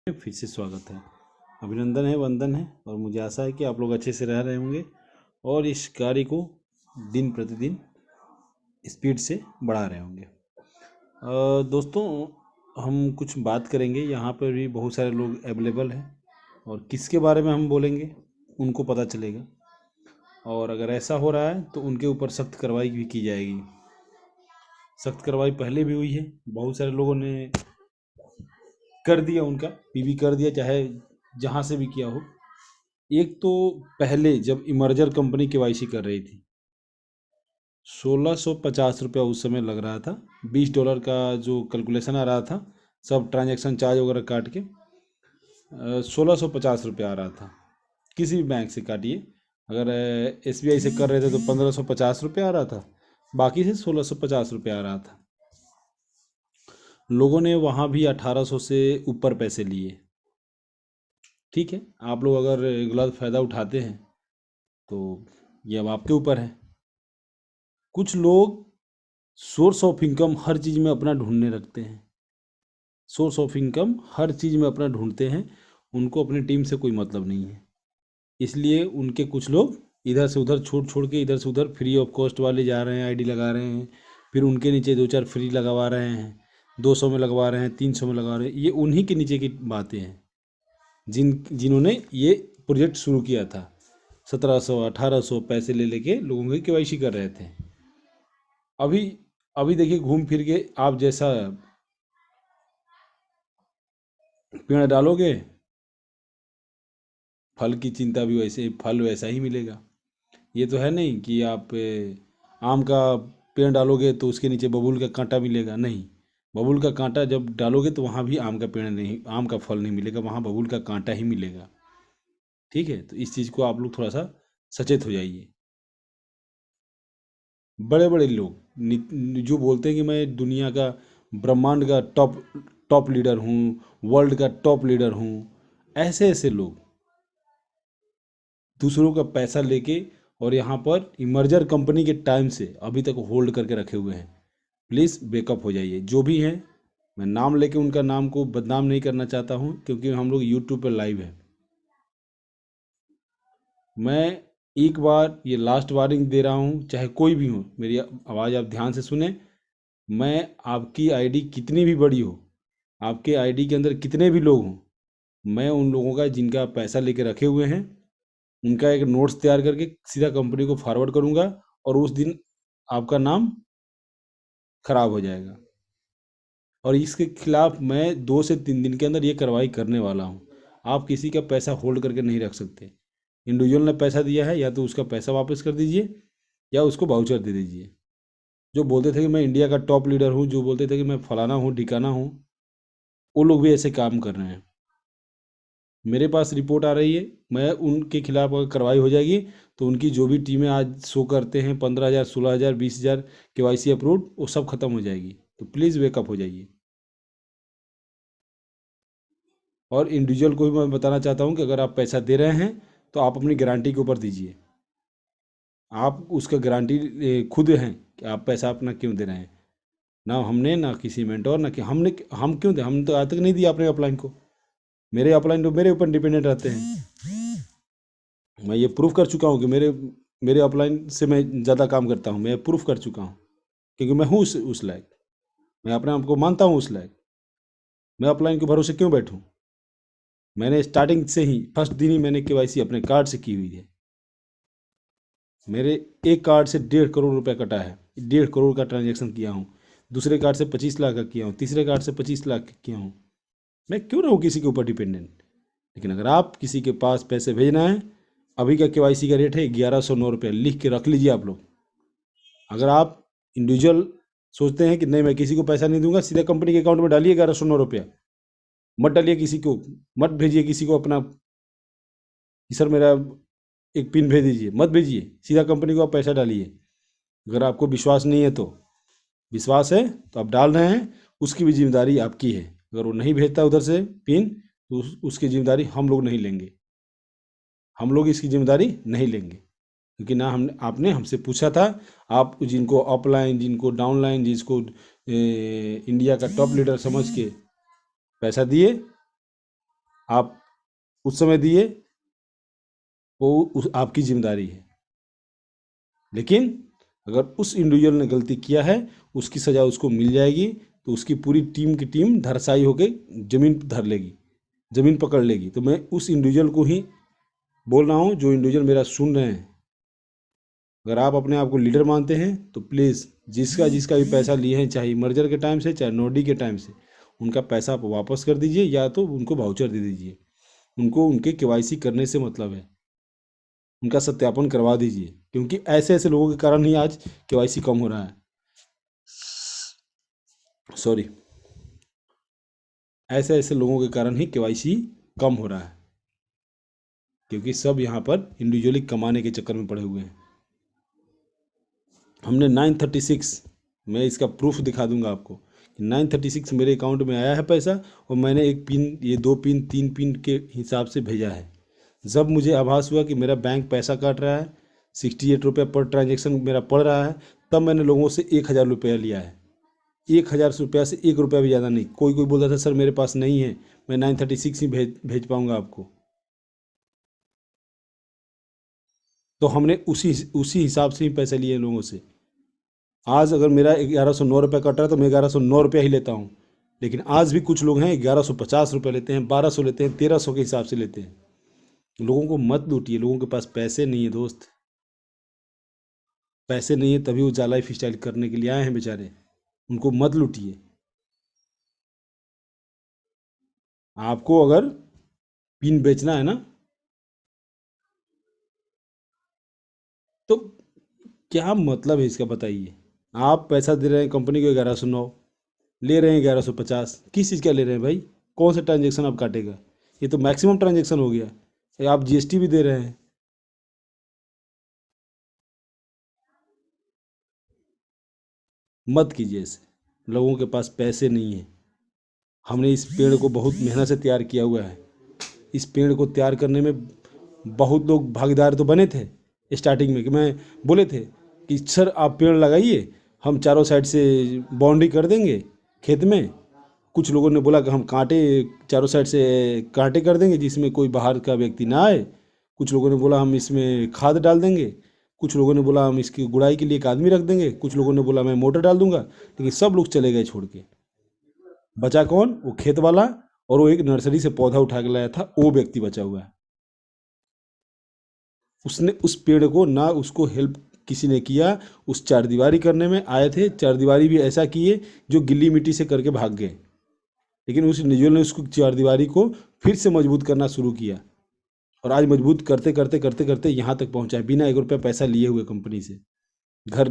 फिर से स्वागत है। अभिनंदन है, वंदन है और मुझे आशा है कि आप लोग अच्छे से रह रहे होंगे और इस कार्य को दिन प्रतिदिन स्पीड से बढ़ा रहे होंगे। दोस्तों, हम कुछ बात करेंगे। यहाँ पर भी बहुत सारे लोग अवेलेबल हैं और किसके बारे में हम बोलेंगे उनको पता चलेगा, और अगर ऐसा हो रहा है तो उनके ऊपर सख्त कार्रवाई भी की जाएगी। सख्त कार्रवाई पहले भी हुई है, बहुत सारे लोगों ने कर दिया, उनका पीवी कर दिया, चाहे जहाँ से भी किया हो। एक तो पहले जब इमर्जर कंपनी केवाईसी कर रही थी, 1650 रुपया उस समय लग रहा था। $20 का जो कैलकुलेशन आ रहा था, सब ट्रांजैक्शन चार्ज वगैरह काट के 1650 रुपया आ रहा था। किसी भी बैंक से काटिए, अगर SBI से कर रहे थे तो 1550 रुपया आ रहा था, बाकी से 1650 रुपया आ रहा था। लोगों ने वहाँ भी 1800 से ऊपर पैसे लिए। ठीक है, आप लोग अगर गलत फ़ायदा उठाते हैं तो ये अब आपके ऊपर है। कुछ लोग सोर्स ऑफ इनकम हर चीज़ में अपना ढूंढने लगते हैं। सोर्स ऑफ इनकम हर चीज़ में अपना ढूंढते हैं, उनको अपनी टीम से कोई मतलब नहीं है। इसलिए उनके कुछ लोग इधर से उधर छोड़ छोड़ के इधर से उधर फ्री ऑफ कॉस्ट वाले जा रहे हैं, आईडी लगा रहे हैं, फिर उनके नीचे दो चार फ्री लगवा रहे हैं, 200 में लगवा रहे हैं, 300 में लगवा रहे हैं। ये उन्हीं के नीचे की बातें हैं जिन्होंने ये प्रोजेक्ट शुरू किया था। 1700 1800 पैसे ले लेके लोगों की केवाईसी कर रहे थे। अभी अभी देखिए, घूम फिर के आप जैसा पेड़ डालोगे, फल की चिंता भी वैसे, फल वैसा ही मिलेगा। ये तो है नहीं कि आप आम का पेड़ डालोगे तो उसके नीचे बबूल का कांटा मिलेगा। नहीं, बबूल का कांटा जब डालोगे तो वहाँ भी आम का पेड़ नहीं, आम का फल नहीं मिलेगा, वहाँ बबूल का कांटा ही मिलेगा। ठीक है, तो इस चीज़ को आप लोग थोड़ा सा सचेत हो जाइए। बड़े बड़े लोग जो बोलते हैं कि मैं दुनिया का, ब्रह्मांड का टॉप टॉप लीडर हूँ, वर्ल्ड का टॉप लीडर हूँ, ऐसे ऐसे लोग दूसरों का पैसा लेके और यहाँ पर इमर्जर कंपनी के टाइम से अभी तक होल्ड करके रखे हुए हैं। प्लीज़ बेकअप हो जाइए। जो भी हैं, मैं नाम लेके उनका नाम को बदनाम नहीं करना चाहता हूँ, क्योंकि हम लोग यूट्यूब पर लाइव हैं। मैं एक बार ये लास्ट वार्निंग दे रहा हूँ, चाहे कोई भी हो, मेरी आवाज़ आप ध्यान से सुने। मैं आपकी आईडी कितनी भी बड़ी हो, आपके आईडी के अंदर कितने भी लोग हों, मैं उन लोगों का जिनका पैसा लेके रखे हुए हैं, उनका एक नोट्स तैयार करके सीधा कंपनी को फॉरवर्ड करूंगा, और उस दिन आपका नाम खराब हो जाएगा। और इसके खिलाफ मैं 2 से 3 दिन के अंदर ये कार्रवाई करने वाला हूँ। आप किसी का पैसा होल्ड करके नहीं रख सकते। इंडिविजुअल ने पैसा दिया है, या तो उसका पैसा वापस कर दीजिए या उसको वाउचर दे दीजिए। जो बोलते थे कि मैं इंडिया का टॉप लीडर हूँ, जो बोलते थे कि मैं फलाना हूँ ढिकाना हूँ, वो लोग भी ऐसे काम कर रहे हैं। मेरे पास रिपोर्ट आ रही है, मैं उनके खिलाफ अगर कार्रवाई हो जाएगी तो उनकी जो भी टीमें आज शो करते हैं 15,000 16,000 20,000 KYC अप्रूव, वो सब खत्म हो जाएगी। तो प्लीज़ वेकअप हो जाइए। और इंडिविजुअल को भी मैं बताना चाहता हूँ कि अगर आप पैसा दे रहे हैं तो आप अपनी गारंटी के ऊपर दीजिए। आप उसका गारंटी खुद हैं कि आप पैसा अपना क्यों दे रहे हैं। ना हमने, ना किसी मेंटोर, ना कि हम क्यों दे, हम तो आज तक नहीं दिया अपने अपलाइन को। मेरे अपलाइन तो मेरे ऊपर डिपेंडेंट रहते हैं। मैं ये प्रूफ कर चुका हूँ कि मेरे मेरे अपलाइन से मैं ज़्यादा काम करता हूँ। मैं प्रूफ कर चुका हूँ, क्योंकि मैं हूँ उस लायक। मैं अपने आप को मानता हूँ उस लायक। मैं अपलाइन के भरोसे क्यों बैठूँ। मैंने स्टार्टिंग से ही फर्स्ट दिन ही मैंने KYC अपने कार्ड से की हुई है। मेरे एक कार्ड से 1.5 करोड़ रुपया कटा है, 1.5 करोड़ का ट्रांजेक्शन किया हूँ। दूसरे कार्ड से 25 लाख का किया हूँ, तीसरे कार्ड से 25 लाख का किया हूँ। मैं क्यों रहूँ किसी के ऊपर डिपेंडेंट। लेकिन अगर आप किसी के पास पैसे भेजना है, अभी का KYC का रेट है 1109 रुपये, लिख के रख लीजिए आप लोग। अगर आप इंडिविजुअल सोचते हैं कि नहीं मैं किसी को पैसा नहीं दूंगा, सीधा कंपनी के अकाउंट में डालिए 1109 रुपया। मत डालिए किसी को, मत भेजिए किसी को अपना कि सर मेरा एक पिन भेज दीजिए, मत भेजिए। सीधा कंपनी को आप पैसा डालिए। अगर आपको विश्वास नहीं है तो, विश्वास है तो आप डाल रहे हैं, उसकी भी जिम्मेदारी आपकी है। अगर वो नहीं भेजता उधर से पिन, तो उसकी जिम्मेदारी हम लोग नहीं लेंगे। हम लोग इसकी जिम्मेदारी नहीं लेंगे, क्योंकि ना हम आपने हमसे पूछा था। आप जिनको अपलाइन, जिनको डाउनलाइन, जिसको इंडिया का टॉप लीडर समझ के पैसा दिए, आप उस समय दिए, वो आपकी जिम्मेदारी है। लेकिन अगर उस इंडिविजुअल ने गलती किया है, उसकी सज़ा उसको मिल जाएगी, तो उसकी पूरी टीम की टीम धराशायी होकर ज़मीन धर लेगी, ज़मीन पकड़ लेगी। तो मैं उस इंडिविजुअल को ही बोल रहा हूँ, जो इंडिविजुअल मेरा सुन रहे हैं, अगर आप अपने आप को लीडर मानते हैं तो प्लीज़ जिसका जिसका भी पैसा लिए हैं, चाहे मर्जर के टाइम से चाहे नोडी के टाइम से, उनका पैसा आप वापस कर दीजिए, या तो उनको वाउचर दे दीजिए। उनको उनके केवाईसी करने से मतलब है, उनका सत्यापन करवा दीजिए, क्योंकि ऐसे ऐसे लोगों के कारण ही आज केवाईसी कम हो रहा है। सॉरी, ऐसे ऐसे लोगों के कारण ही केवाईसी कम हो रहा है, क्योंकि सब यहाँ पर इंडिविजुअली कमाने के चक्कर में पड़े हुए हैं। हमने 936, मैं इसका प्रूफ दिखा दूंगा आपको कि 936 मेरे अकाउंट में आया है पैसा, और मैंने एक पिन, ये 2 पिन 3 पिन के हिसाब से भेजा है। जब मुझे आभास हुआ कि मेरा बैंक पैसा काट रहा है, 68 रुपये पर ट्रांजेक्शन मेरा पड़ रहा है, तब मैंने लोगों से 1000 रुपया लिया है। 1000 रुपया से 1 रुपया भी ज़्यादा नहीं। कोई कोई बोलता था सर मेरे पास नहीं है, मैं 936 ही भेज पाऊँगा आपको। तो हमने उसी हिसाब से ही पैसे लिए लोगों से। आज अगर मेरा 1109 रुपये कट रहा है तो मैं 1109 रुपया ही लेता हूँ, लेकिन आज भी कुछ लोग हैं 1150 रुपये लेते हैं, 1200 लेते हैं, 1300 के हिसाब से लेते हैं। लोगों को मत लूटिए, लोगों के पास पैसे नहीं है दोस्त, पैसे नहीं है तभी वो जा लाइफ स्टाइल करने के लिए आए हैं बेचारे। उनको मत लूटिए। आपको अगर पिन बेचना है ना, तो क्या मतलब है इसका बताइए। आप पैसा दे रहे हैं कंपनी को 1109, ले रहे हैं 1150, किस चीज़ का ले रहे हैं भाई? कौन सा ट्रांजेक्शन आप काटेगा? ये तो मैक्सिमम ट्रांजेक्शन हो गया। ये आप जीएसटी भी दे रहे हैं। मत कीजिए ऐसे, लोगों के पास पैसे नहीं है। हमने इस पेड़ को बहुत मेहनत से तैयार किया हुआ है। इस पेड़ को तैयार करने में बहुत लोग भागीदार तो बने थे स्टार्टिंग में, कि मैं बोले थे कि सर आप पेड़ लगाइए, हम चारों साइड से बाउंड्री कर देंगे खेत में। कुछ लोगों ने बोला कि हम कांटे, चारों साइड से कांटे कर देंगे जिसमें कोई बाहर का व्यक्ति ना आए। कुछ लोगों ने बोला हम इसमें खाद डाल देंगे। कुछ लोगों ने बोला हम इसकी गुड़ाई के लिए एक आदमी रख देंगे। कुछ लोगों ने बोला मैं मोटर डाल दूंगा। लेकिन सब लोग चले गए छोड़ के। बचा कौन? वो खेत वाला, और वो एक नर्सरी से पौधा उठा के लाया था, वो व्यक्ति बचा हुआ है। उसने उस पेड़ को ना, उसको हेल्प किसी ने किया। उस चारदीवारी करने में आए थे, चारदीवारी भी ऐसा किए जो गिल्ली मिट्टी से करके भाग गए। लेकिन उस इंडिविजुअल ने उसको चारदीवारी को फिर से मजबूत करना शुरू किया, और आज मजबूत करते करते करते करते यहाँ तक पहुँचा है, बिना 1 रुपया पैसा लिए हुए कंपनी से। घर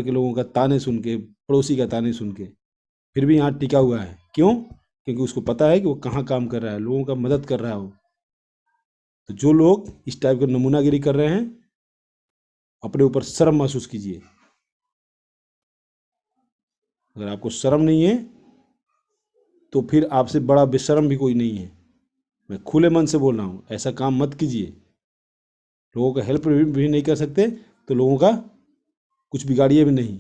के लोगों का ताने सुन के, पड़ोसी का ताने सुन के, फिर भी यहाँ टिका हुआ है। क्यों? क्योंकि उसको पता है कि वो कहाँ काम कर रहा है, लोगों का मदद कर रहा है वो। तो जो लोग इस टाइप का नमूनागिरी कर रहे हैं, अपने ऊपर शर्म महसूस कीजिए। अगर आपको शर्म नहीं है तो फिर आपसे बड़ा बेशर्म भी कोई नहीं है। मैं खुले मन से बोल रहा हूँ, ऐसा काम मत कीजिए। लोगों का हेल्प भी नहीं कर सकते तो लोगों का कुछ बिगाड़िए भी नहीं।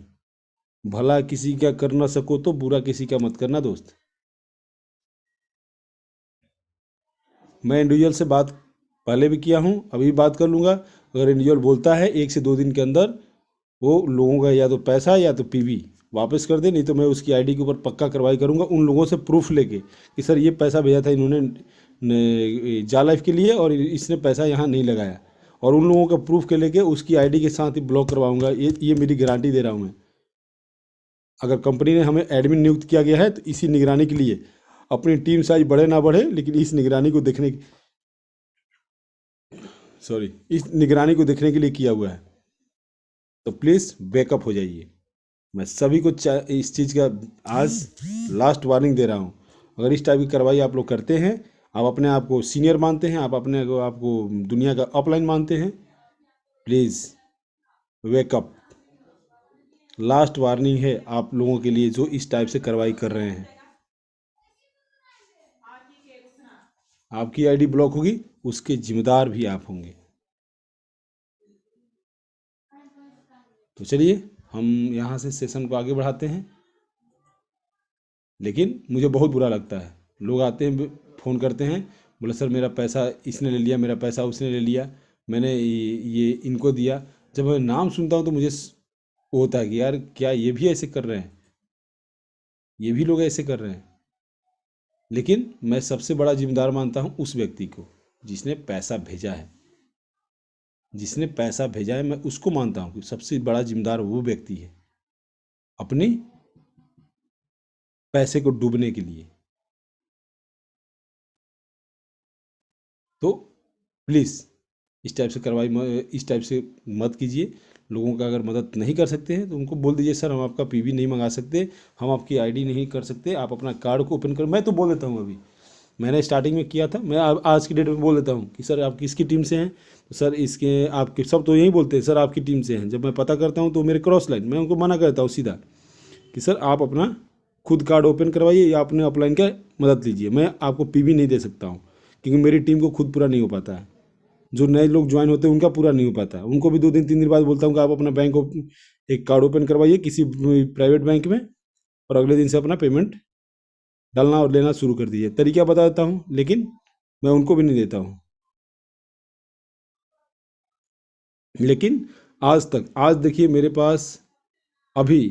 भला किसी का कर ना सको तो बुरा किसी का मत करना दोस्त। मैं इंडिविजुअल से बात पहले भी किया हूँ, अभी भी बात कर लूँगा। अगर इंडिविजुअल बोलता है 1 से 2 दिन के अंदर वो लोगों का या तो पैसा या तो पीवी वापस कर दे, नहीं तो मैं उसकी आईडी के ऊपर पक्का कार्रवाई करूँगा, उन लोगों से प्रूफ लेके कि सर ये पैसा भेजा था इन्होंने जा लाइफ के लिए और इसने पैसा यहाँ नहीं लगाया, और उन लोगों का प्रूफ के लेके उसकी आईडी के साथ ही ब्लॉक करवाऊँगा। ये मेरी गारंटी दे रहा हूँ मैं। अगर कंपनी ने हमें एडमिन नियुक्त किया गया है तो इसी निगरानी के लिए, अपनी टीम साइज बढ़े ना बढ़े, लेकिन इस निगरानी को देखने, सॉरी, इस निगरानी को देखने के लिए किया हुआ है। तो प्लीज़ बैकअप हो जाइए। मैं सभी को इस चीज़ का आज लास्ट वार्निंग दे रहा हूँ। अगर इस टाइप की कार्रवाई आप लोग करते हैं, आप अपने आप को सीनियर मानते हैं, आप अपने को आपको दुनिया का अपलाइन मानते हैं, प्लीज़ वेकअप। लास्ट वार्निंग है आप लोगों के लिए जो इस टाइप से कार्रवाई कर रहे हैं। आपकी आईडी ब्लॉक होगी, उसके जिम्मेदार भी आप होंगे। तो चलिए हम यहाँ से सेशन को आगे बढ़ाते हैं। लेकिन मुझे बहुत बुरा लगता है, लोग आते हैं फ़ोन करते हैं, बोले सर मेरा पैसा इसने ले लिया, मेरा पैसा उसने ले लिया, मैंने ये इनको दिया। जब मैं नाम सुनता हूँ तो मुझे वो होता है कि यार क्या ये भी ऐसे कर रहे हैं, ये भी लोग ऐसे कर रहे हैं। लेकिन मैं सबसे बड़ा जिम्मेदार मानता हूँ उस व्यक्ति को जिसने पैसा भेजा है। जिसने पैसा भेजा है मैं उसको मानता हूँ कि सबसे बड़ा जिम्मेदार वो व्यक्ति है अपने पैसे को डूबने के लिए। तो प्लीज़ इस टाइप से इस टाइप से मत कीजिए। लोगों का अगर मदद नहीं कर सकते हैं तो उनको बोल दीजिए सर हम आपका पीवी नहीं मंगा सकते, हम आपकी आईडी नहीं कर सकते, आप अपना कार्ड को ओपन करो। मैं तो बोल देता हूँ, अभी मैंने स्टार्टिंग में किया था, मैं आज की डेट में बोल देता हूँ कि सर आप किसकी टीम से हैं, तो सर इसके आपके सब तो यही बोलते हैं सर आपकी टीम से हैं। जब मैं पता करता हूँ तो मेरे क्रॉस लाइन मैं उनको मना करता हूँ सीधा कि सर आप अपना खुद कार्ड ओपन करवाइए या अपने अपलाइन का मदद लीजिए, मैं आपको पीवी नहीं दे सकता हूँ क्योंकि मेरी टीम को खुद पूरा नहीं हो पाता है। जो नए लोग ज्वाइन होते हैं उनका पूरा नहीं हो पाता, उनको भी 2 दिन 3 दिन बाद बोलता हूँ कि आप अपना बैंक एक कार्ड ओपन करवाइए किसी प्राइवेट बैंक में और अगले दिन से अपना पेमेंट डालना और लेना शुरू कर दीजिए। तरीका बता देता हूँ लेकिन मैं उनको भी नहीं देता हूँ। लेकिन आज देखिए मेरे पास अभी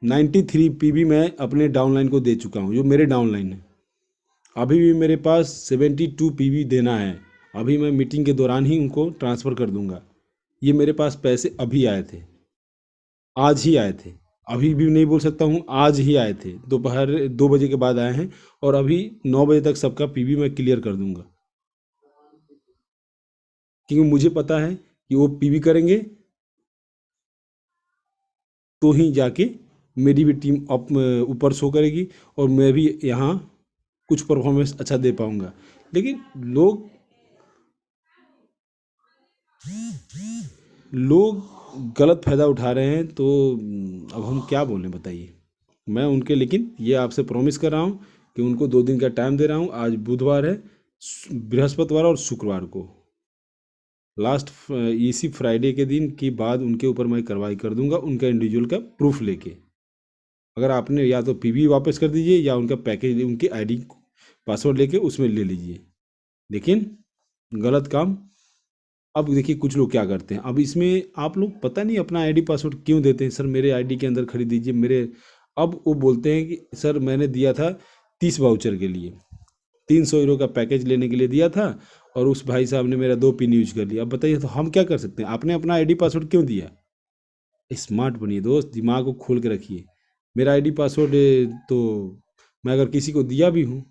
93 पीबी मैं अपने डाउनलाइन को दे चुका हूँ, जो मेरे डाउनलाइन है। अभी भी मेरे पास 72 पीबी देना है, अभी मैं मीटिंग के दौरान ही उनको ट्रांसफ़र कर दूंगा। ये मेरे पास पैसे अभी आए थे, आज ही आए थे, अभी भी नहीं बोल सकता हूँ, आज ही आए थे, दोपहर 2 बजे के बाद आए हैं और अभी 9 बजे तक सबका पीबी मैं क्लियर कर दूंगा। क्योंकि मुझे पता है कि वो पीबी करेंगे तो ही जाके मेरी भी टीम अप ऊपर शो करेगी और मैं भी यहाँ कुछ परफॉर्मेंस अच्छा दे पाऊँगा। लेकिन लोग गलत फ़ायदा उठा रहे हैं तो अब हम क्या बोलें बताइए। मैं उनके लेकिन ये आपसे प्रॉमिस कर रहा हूँ कि उनको 2 दिन का टाइम दे रहा हूँ। आज बुधवार है, बृहस्पतिवार और शुक्रवार को लास्ट इसी फ्राइडे के दिन के बाद उनके ऊपर मैं कार्रवाई कर दूंगा, उनका इंडिविजुअल का प्रूफ लेके। अगर आपने या तो पीवी वापस कर दीजिए या उनका पैकेज उनकी आईडी पासवर्ड लेके उसमें ले लीजिए। लेकिन गलत काम, अब देखिए कुछ लोग क्या करते हैं, अब इसमें आप लोग पता नहीं अपना आईडी पासवर्ड क्यों देते हैं, सर मेरे आईडी के अंदर खरीद दीजिए मेरे। अब वो बोलते हैं कि सर मैंने दिया था 30 वाउचर के लिए, 300 यूरो का पैकेज लेने के लिए दिया था और उस भाई साहब ने मेरा 2 पिन यूज कर लिया। अब बताइए तो हम क्या कर सकते हैं, आपने अपना आईडी पासवर्ड क्यों दिया। स्मार्ट बनिए दोस्त, दिमाग को खोल के रखिए। मेरा आईडी पासवर्ड तो मैं अगर किसी को दिया भी हूँ,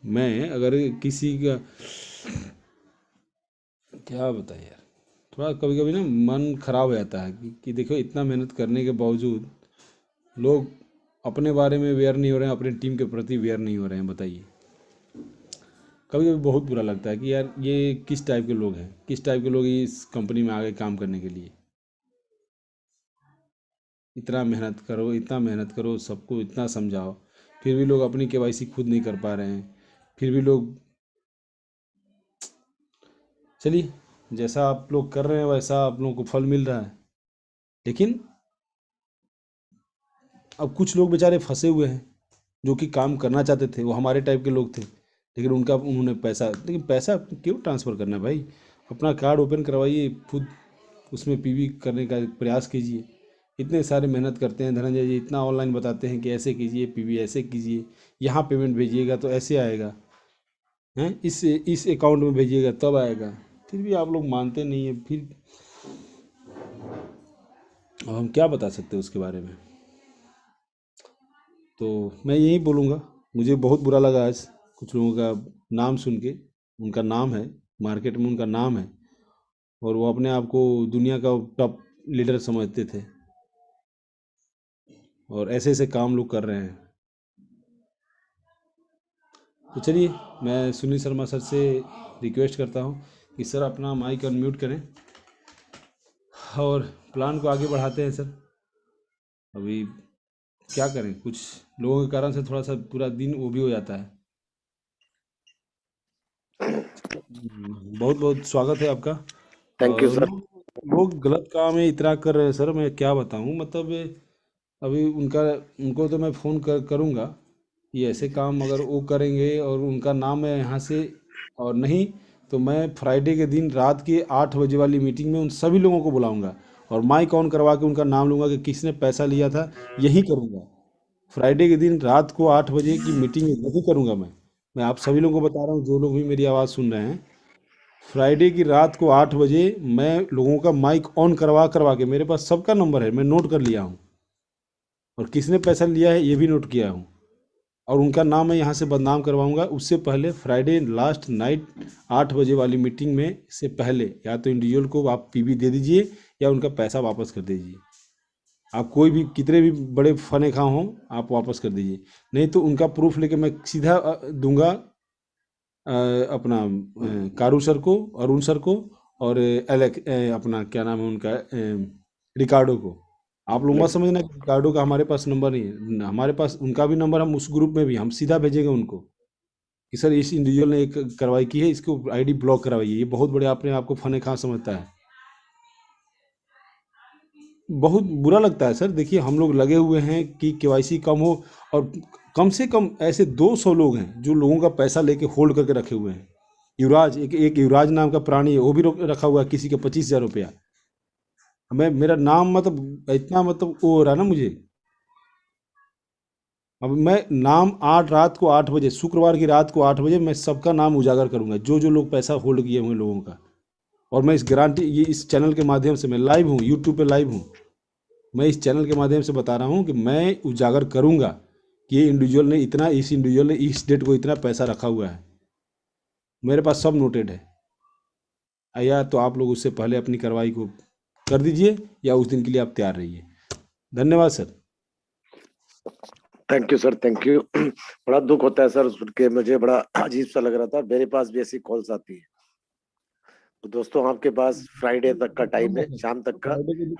मैं अगर किसी का क्या बताए यार, थोड़ा कभी कभी ना मन खराब हो जाता है कि देखो इतना मेहनत करने के बावजूद लोग अपने बारे में अवेयर नहीं हो रहे हैं, अपनी टीम के प्रति अवेयर नहीं हो रहे हैं। बताइए, कभी कभी बहुत बुरा लगता है कि यार ये किस टाइप के लोग हैं, किस टाइप के लोग इस कंपनी में आगे काम करने के लिए। इतना मेहनत करो, सबको इतना समझाओ, फिर भी लोग अपनी केवाईसी खुद नहीं कर पा रहे हैं। फिर भी लोग, चलिए जैसा आप लोग कर रहे हैं वैसा आप लोगों को फल मिल रहा है। लेकिन अब कुछ लोग बेचारे फंसे हुए हैं जो कि काम करना चाहते थे, वो हमारे टाइप के लोग थे, लेकिन उन्होंने पैसा, लेकिन पैसा क्यों ट्रांसफ़र करना है भाई। अपना कार्ड ओपन करवाइए, खुद उसमें पीवी करने का प्रयास कीजिए। इतने सारे मेहनत करते हैं धनंजय जी, इतना ऑनलाइन बताते हैं कि ऐसे कीजिए पीवी ऐसे कीजिए, यहाँ पेमेंट भेजिएगा तो ऐसे आएगा, हैं इस अकाउंट में भेजिएगा तब आएगा, फिर भी आप लोग मानते नहीं हैं। फिर अब हम क्या बता सकते हैं उसके बारे में। तो मैं यही बोलूँगा, मुझे बहुत बुरा लगा आज कुछ लोगों का नाम सुन के। उनका नाम है, मार्केट में उनका नाम है और वो अपने आप को दुनिया का टॉप लीडर समझते थे और ऐसे ऐसे काम लोग कर रहे हैं। तो चलिए मैं सुनील शर्मा सर से रिक्वेस्ट करता हूँ कि सर अपना माइक अनम्यूट करें और प्लान को आगे बढ़ाते हैं सर। अभी क्या करें, कुछ लोगों के कारण से थोड़ा सा पूरा दिन वो भी हो जाता है। बहुत बहुत स्वागत है आपका। थैंक यू और सर। लोग गलत काम है इतना कर रहे हैं सर, मैं क्या बताऊं, मतलब अभी उनको तो मैं फ़ोन करूँगा कि ऐसे काम अगर वो करेंगे और उनका नाम है यहाँ से, और नहीं तो मैं फ्राइडे के दिन रात के 8 बजे वाली मीटिंग में उन सभी लोगों को बुलाऊंगा और माइक ऑन करवा के उनका नाम लूँगा कि किसने पैसा लिया था। यही करूँगा फ्राइडे के दिन रात को 8 बजे की मीटिंग यही करूँगा मैं आप सभी लोगों को बता रहा हूँ जो लोग भी मेरी आवाज़ सुन रहे हैं। फ्राइडे की रात को 8 बजे मैं लोगों का माइक ऑन करवा करवा के, मेरे पास सबका नंबर है, मैं नोट कर लिया हूँ और किसने पैसा लिया है ये भी नोट किया हूँ, और उनका नाम मैं यहाँ से बदनाम करवाऊंगा। उससे पहले फ्राइडे लास्ट नाइट 8 बजे वाली मीटिंग में से पहले या तो इंडिविजुअल को आप पीबी दे दीजिए या उनका पैसा वापस कर दीजिए। आप कोई भी कितने भी बड़े फने खा हों आप वापस कर दीजिए, नहीं तो उनका प्रूफ लेके मैं सीधा दूंगा अपना कारू सर को, अरुण सर को, और अपना क्या नाम है उनका, रिकार्डो को। आप लोग मत समझना कि रिकार्डो का हमारे पास नंबर नहीं है, हमारे पास उनका भी नंबर, हम उस ग्रुप में भी हम सीधा भेजेंगे उनको कि सर इस इंडिविजुअल ने एक कार्रवाई की है, इसको आईडी ब्लॉक करवाइए। ये बहुत बड़े अपने आप को फने खा समझता है। बहुत बुरा लगता है सर। देखिए हम लोग लगे हुए हैं कि केवाईसी कम हो, और कम से कम ऐसे 200 लोग हैं जो लोगों का पैसा लेके होल्ड करके रखे हुए हैं। युवराज, एक युवराज नाम का प्राणी है, वो भी रखा हुआ है किसी के 25,000 रुपया। मैं मेरा नाम मतलब इतना मतलब वो हो रहा है ना मुझे। अब मैं नाम 8 रात को 8 बजे, शुक्रवार की रात को 8 बजे मैं सबका नाम उजागर करूंगा, जो जो लोग पैसा होल्ड किए हुए लोगों का। और मैं इस गारंटी, ये इस चैनल के माध्यम से मैं लाइव हूँ, यूट्यूब पे लाइव हूँ, मैं इस चैनल के माध्यम से बता रहा हूँ कि मैं उजागर करूंगा कि ये इंडिविजुअल ने इतना, इस इंडिविजुअल ने इस डेट को इतना पैसा रखा हुआ है। मेरे पास सब नोटेड है। या तो आप लोग उससे पहले अपनी कार्रवाई को कर दीजिए या उस दिन के लिए आप तैयार रहिए। धन्यवाद sir. Thank you sir, thank you. बड़ा दुख होता है सर सुन के, मुझे बड़ा अजीब सा लग रहा था। मेरे पास भी ऐसी कॉल्स आती है। तो दोस्तों आपके पास फ्राइडे तक का टाइम करूंगा है, सर, शाम तक का।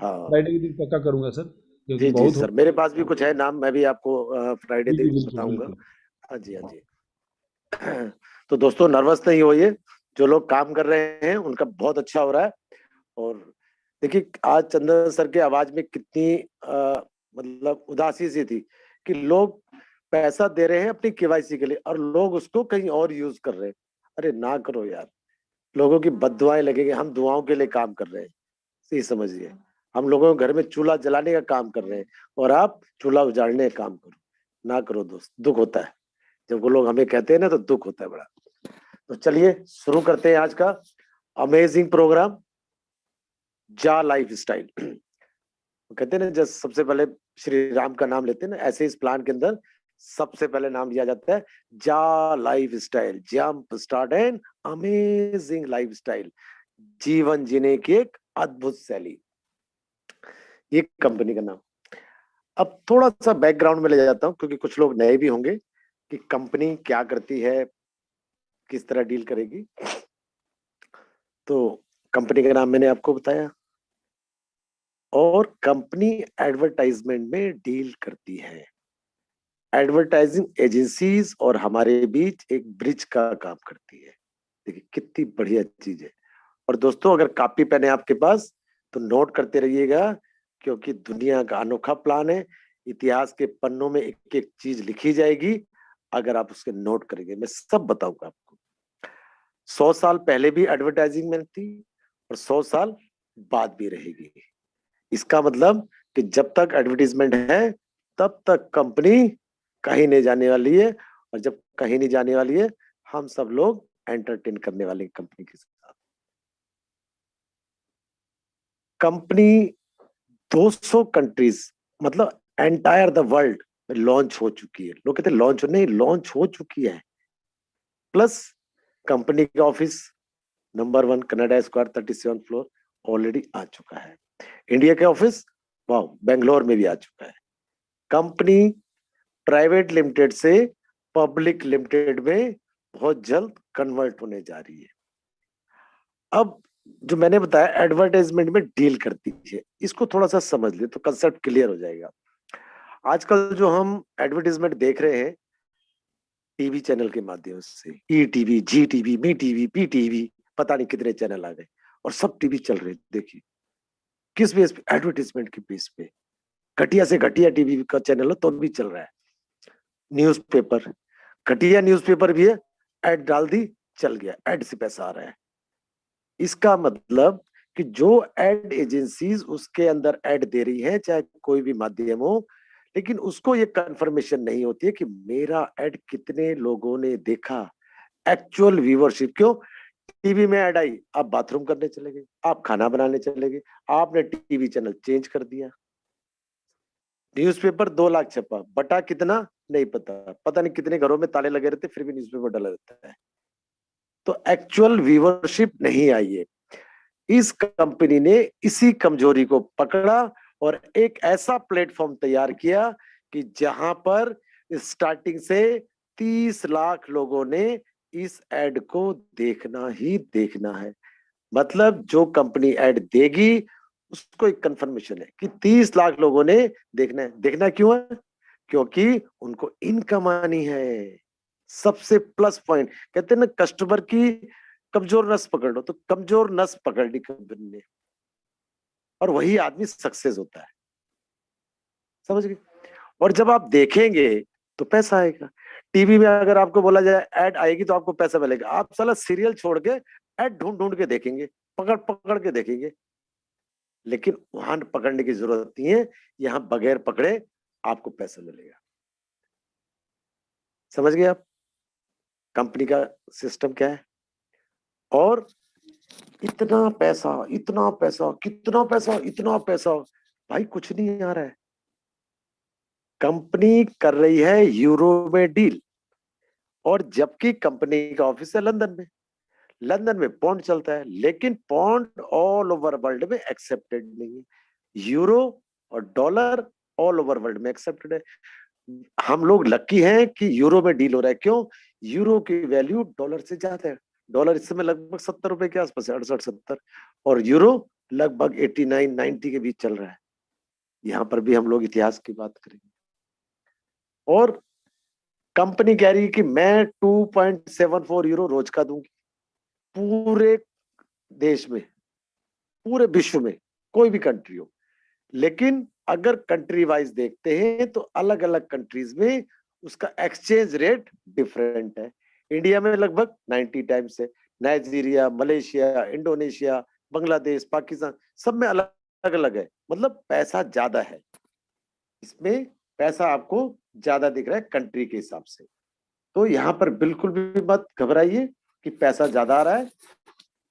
हाँ फ्राइडे के दिन पक्का करूंगा सर, क्योंकि जी जी बहुत हो। सर, मेरे पास भी कुछ है नाम, मैं भी आपको फ्राइडे जी जी दिन बिल्कुल बताऊंगा। बिल्कुल। हाँ जी, हाँ जी। तो दोस्तों नर्वस नहीं होइए, जो लोग काम कर रहे हैं उनका बहुत अच्छा हो रहा है। और देखिए आज चंदन सर की आवाज में कितनी मतलब उदासी सी थी कि लोग पैसा दे रहे हैं अपनी केवाईसी के लिए और लोग उसको कहीं और यूज कर रहे हैं। अरे ना करो यार, लोगों की बददुआएं लगेंगे। हम दुआओं के लिए काम कर रहे हैं, सही समझिए। हम लोगों के घर में चूल्हा जलाने का काम कर रहे हैं और आप चूल्हा उजाड़ने का काम करो। ना करो दोस्त, दुख होता है जब वो लोग हमें कहते हैं ना, तो दुख होता है बड़ा। तो चलिए शुरू करते हैं आज का अमेजिंग प्रोग्राम, जा लाइफ स्टाइल। कहते हैं ना, जब सबसे पहले श्री राम का नाम लेते हैं ना, ऐसे इस प्लान के अंदर सबसे पहले नाम लिया जाता है जा life style, jump start and amazing life style, जीवन जीने की एक अद्भुत शैली, ये कंपनी का नाम। अब थोड़ा सा बैकग्राउंड में ले जाता हूँ क्योंकि कुछ लोग नए भी होंगे कि कंपनी क्या करती है, किस तरह डील करेगी। तो कंपनी का नाम मैंने आपको बताया, और कंपनी एडवर्टाइजमेंट में डील करती है। एडवर्टाइजिंग एजेंसीज और हमारे बीच एक ब्रिज का काम करती है। देखिए कितनी बढ़िया चीज है। और दोस्तों अगर कॉपी पेन है आपके पास तो नोट करते रहिएगा, क्योंकि दुनिया का अनोखा प्लान है। इतिहास के पन्नों में एक एक चीज लिखी जाएगी अगर आप उसके नोट करेंगे। मैं सब बताऊंगा आपको। 100 साल पहले भी एडवर्टाइजिंग में थी और 100 साल बाद भी रहेगी। इसका मतलब कि जब तक एडवर्टीजमेंट है तब तक कंपनी कहीं नहीं जाने वाली है, और जब कहीं नहीं जाने वाली है हम सब लोग एंटरटेन करने वाले कंपनी के साथ। कंपनी 200 कंट्रीज, मतलब एंटायर द वर्ल्ड में लॉन्च हो चुकी है। लोग कहते हैं लॉन्च नहीं, लॉन्च हो चुकी है। प्लस कंपनी का office number 1 Canada square 37 floor already आ चुका है। इंडिया के ऑफिस वाह बेंगलोर में भी आ चुका है। कंपनी प्राइवेट लिमिटेड से पब्लिक लिमिटेड में बहुत जल्द कन्वर्ट होने जा रही है। अब जो मैंने बताया एडवर्टाइजमेंट में डील करती है, इसको थोड़ा सा समझ ले तो कंसेप्ट क्लियर हो जाएगा। आजकल जो हम एडवर्टाइजमेंट देख रहे हैं टीवी चैनल के माध्यम से, E TV, Zee TV, me TV, P TV, पता नहीं कितने चैनल आ गए और सब टीवी चल रहे। देखिए किस बेस पे, एडवर्टाइजमेंट के बेस पे। घटिया से घटिया टीवी का चैनल हो तो भी चल रहा है। न्यूज़पेपर, घटिया न्यूज़पेपर भी है, ऐड डाल दी, चल गया, ऐड से पैसा आ रहा है। इसका मतलब कि जो एड एजेंसीज उसके अंदर ऐड दे रही है, चाहे कोई भी माध्यम हो, लेकिन उसको ये कंफर्मेशन नहीं होती है कि मेरा ऐड कितने लोगों ने देखा, एक्चुअल व्यूअरशिप। क्यों? टीवी में ऐड आई, आप बाथरूम करने चले गए, आप खाना बनाने चले गए, आपने टीवी चैनल चेंज कर दिया। न्यूज़पेपर 2 लाख छपा, बटा कितना नहीं पता, पता नहीं कितने घरों में ताले लगे रहते, फिर भी न्यूज़पेपर डाला रहता है। तो एक्चुअल व्यूअरशिप नहीं आई है। इस कंपनी ने इसी कमजोरी को पकड़ा और एक ऐसा प्लेटफॉर्म तैयार किया कि जहां पर स्टार्टिंग से 30 लाख लोगों ने इस एड को देखना ही देखना है। मतलब जो कंपनी ऐड देगी उसको एक कंफर्मेशन है कि 30 लाख लोगों ने देखना है। देखना क्यों है? क्योंकि उनको इनकम आनी है। सबसे प्लस पॉइंट, कहते हैं ना, कस्टमर की कमजोर नस पकड़ लो, तो कमजोर नस पकड़ ली कंपनी ने, और वही आदमी सक्सेस होता है। समझ गए? और जब आप देखेंगे तो पैसा आएगा। टीवी में अगर आपको बोला जाए ऐड आएगी तो आपको पैसा मिलेगा, आप साला सीरियल छोड़ के ऐड ढूंढ ढूंढ के देखेंगे, पकड़ पकड़ के देखेंगे। लेकिन वहां पकड़ने की जरूरत नहीं है, यहां बगैर पकड़े आपको पैसा मिलेगा। समझ गए आप कंपनी का सिस्टम क्या है? और इतना पैसा, इतना पैसा, कितना पैसा, इतना पैसा, भाई कुछ नहीं आ रहा है। कंपनी कर रही है यूरो में डील, और जबकि कंपनी का ऑफिस है लंदन में। लंदन में पौंड चलता है, लेकिन पौंड ऑल ओवर वर्ल्ड में एक्सेप्टेड नहीं है। यूरो और डॉलर ऑल ओवर वर्ल्ड में एक्सेप्टेड है। हम लोग लकी हैं कि यूरो में डील हो रहा है। क्यों? यूरो की वैल्यू डॉलर से ज्यादा है। डॉलर इस समय लगभग 70 रुपए के आसपास है, 68-70, और यूरो लगभग 89-90 के बीच चल रहा है। यहां पर भी हम लोग इतिहास की बात करेंगे। और कंपनी कह रही है कि मैं 2.74 यूरो रोज का दूंगी पूरे देश में, पूरे विश्व में, कोई भी कंट्री हो। लेकिन अगर कंट्री वाइज देखते हैं तो अलग अलग कंट्रीज में उसका एक्सचेंज रेट डिफरेंट है। इंडिया में लगभग 90 टाइम्स है, Nigeria, Malaysia, Indonesia, Bangladesh, Pakistan, सब में अलग अलग है। मतलब पैसा ज्यादा है इसमें, पैसा आपको ज्यादा दिख रहा है कंट्री के हिसाब से। तो यहाँ पर बिल्कुल भी मत घबराइए कि पैसा ज्यादा आ रहा है।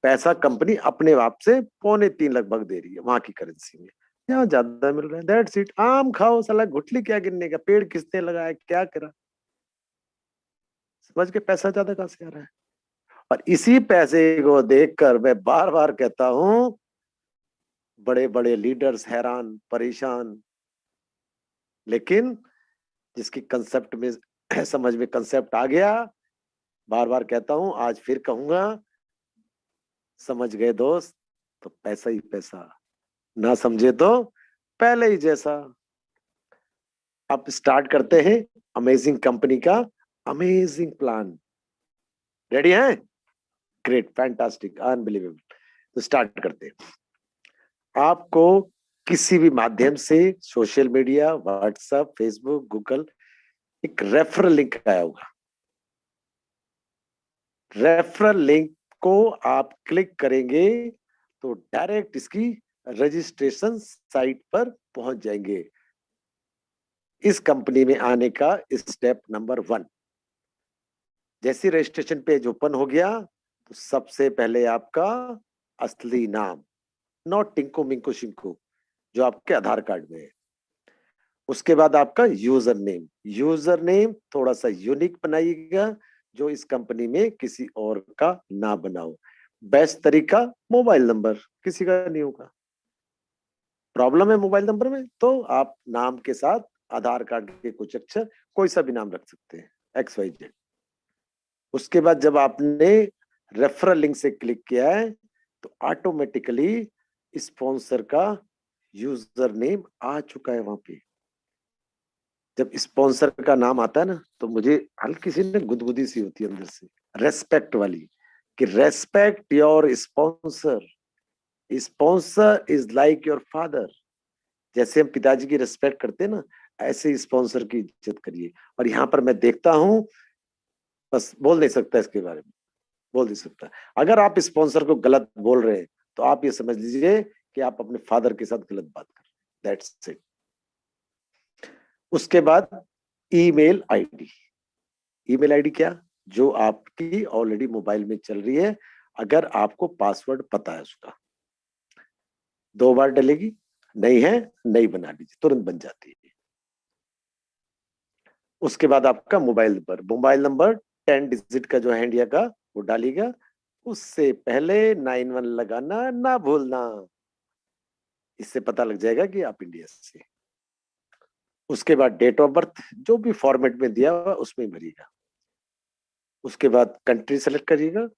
पैसा कंपनी अपने आप से 2.25 लगभग दे रही है वहां की करेंसी में, यहाँ ज्यादा मिल रहा है। That's it. आम खाओ साला, गुठली क्या गिनने का, पेड़ किसने लगाया, क्या करा। समझ के पैसा ज्यादा कहां से आ रहा है? और इसी पैसे को देखकर मैं बार बार कहता हूं, बड़े बड़े लीडर्स हैरान परेशान। लेकिन जिसकी कंसेप्ट में समझ में कंसेप्ट आ गया, बार बार कहता हूं, आज फिर कहूंगा, समझ गए दोस्त तो पैसा ही पैसा, ना समझे तो पहले ही जैसा। अब स्टार्ट करते हैं अमेजिंग कंपनी का अमेजिंग प्लान। रेडी हैं? Great, fantastic, unbelievable. तो स्टार्ट करते हैं। आपको किसी भी माध्यम से, social media, WhatsApp, Facebook, Google, एक रेफरल लिंक आया होगा। रेफरल लिंक को आप क्लिक करेंगे तो डायरेक्ट इसकी रजिस्ट्रेशन साइट पर पहुंच जाएंगे। इस कंपनी में आने का स्टेप नंबर 1, जैसे रजिस्ट्रेशन पेज ओपन हो गया तो सबसे पहले आपका असली नाम, नॉट टिंको मिंको शिंको जो आपके आधार कार्ड में है। उसके बाद आपका यूजर नेम, यूजर नेम थोड़ा सा यूनिक बनाइएगा, जो इस कंपनी में किसी और का ना बनाओ। बेस्ट तरीका मोबाइल नंबर, किसी का नहीं होगा। प्रॉब्लम है मोबाइल नंबर में तो आप नाम के साथ आधार कार्ड के कुछ अक्षर, कोई सा भी नाम रख सकते हैं, XYZ। उसके बाद जब आपने रेफरल लिंक से क्लिक किया है तो ऑटोमेटिकली स्पॉन्सर का यूजर नेम आ चुका है वहां पे। जब स्पॉन्सर का नाम आता है ना तो मुझे हल्की सी ना गुदगुदी सी होती है अंदर से, रेस्पेक्ट वाली, कि respect your sponsor, sponsor is like your father. जैसे हम पिताजी की रिस्पेक्ट करते हैं ना, ऐसे स्पॉन्सर की इज्जत करिए। और यहाँ पर मैं देखता हूँ, बस बोल नहीं सकता इसके बारे में, बोल नहीं सकता। अगर आप स्पॉन्सर को गलत बोल रहे हैं तो आप ये समझ लीजिए कि आप अपने फादर के साथ गलत बात कर रहे हैं। That's it. उसके बाद ईमेल आईडी। ईमेल आईडी क्या? जो आपकी ऑलरेडी मोबाइल में चल रही है, अगर आपको पासवर्ड पता है उसका, 2 बार डलेगी, नहीं है नहीं बना लीजिए, तुरंत बन जाती है। उसके बाद आपका मोबाइल नंबर 10 डिजिट का जो है इंडिया का, वो डालिएगा। उससे पहले 91 लगाना ना भूलना, इससे पता लग जाएगा कि आप इंडिया से। उसके बाद डेट ऑफ बर्थ जो भी फॉर्मेट में दिया हुआ उसमें भरिएगा। उसके बाद कंट्री सेलेक्ट करिएगा।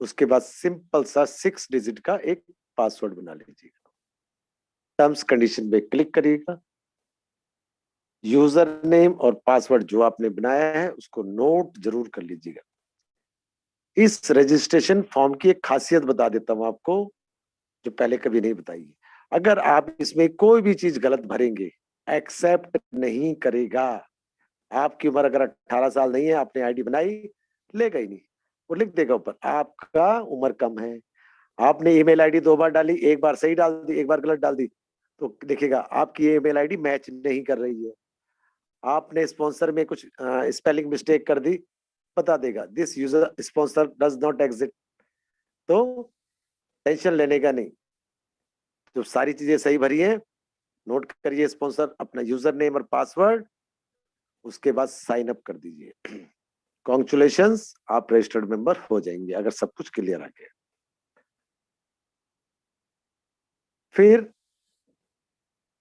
उसके बाद सिंपल सा 6 डिजिट का एक पासवर्ड बना लीजिएगा। टर्म्स कंडीशन पे क्लिक करिएगा। यूजर नेम और पासवर्ड जो आपने बनाया है उसको नोट जरूर कर लीजिएगा। इस रजिस्ट्रेशन फॉर्म की एक खासियत बता देता हूं आपको, जो पहले कभी नहीं बताई है। अगर आप इसमें कोई भी चीज गलत भरेंगे, एक्सेप्ट नहीं करेगा। आपकी उम्र अगर 18 साल नहीं है, आपने आईडी बनाई, लेगा ही नहीं। वो लिख देगा ऊपर आपका उम्र कम है। आपने ईमेल आईडी 2 बार डाली, एक बार सही डाल दी, एक बार गलत डाल दी, तो लिखेगा आपकी ईमेल आईडी मैच नहीं कर रही है। आपने स्पॉन्सर में कुछ स्पेलिंग मिस्टेक कर दी, बता देगा this user sponsor does not exist. तो टेंशन लेने का नहीं, जो सारी चीजें सही भरी हैं, नोट करिए स्पॉन्सर, अपना यूजर नेम और पासवर्ड, उसके बाद साइन अप कर दीजिए। कॉन्ग्रेचुलेशंस, आप रजिस्टर्ड मेंबर हो जाएंगे अगर सब कुछ क्लियर आ गया। फिर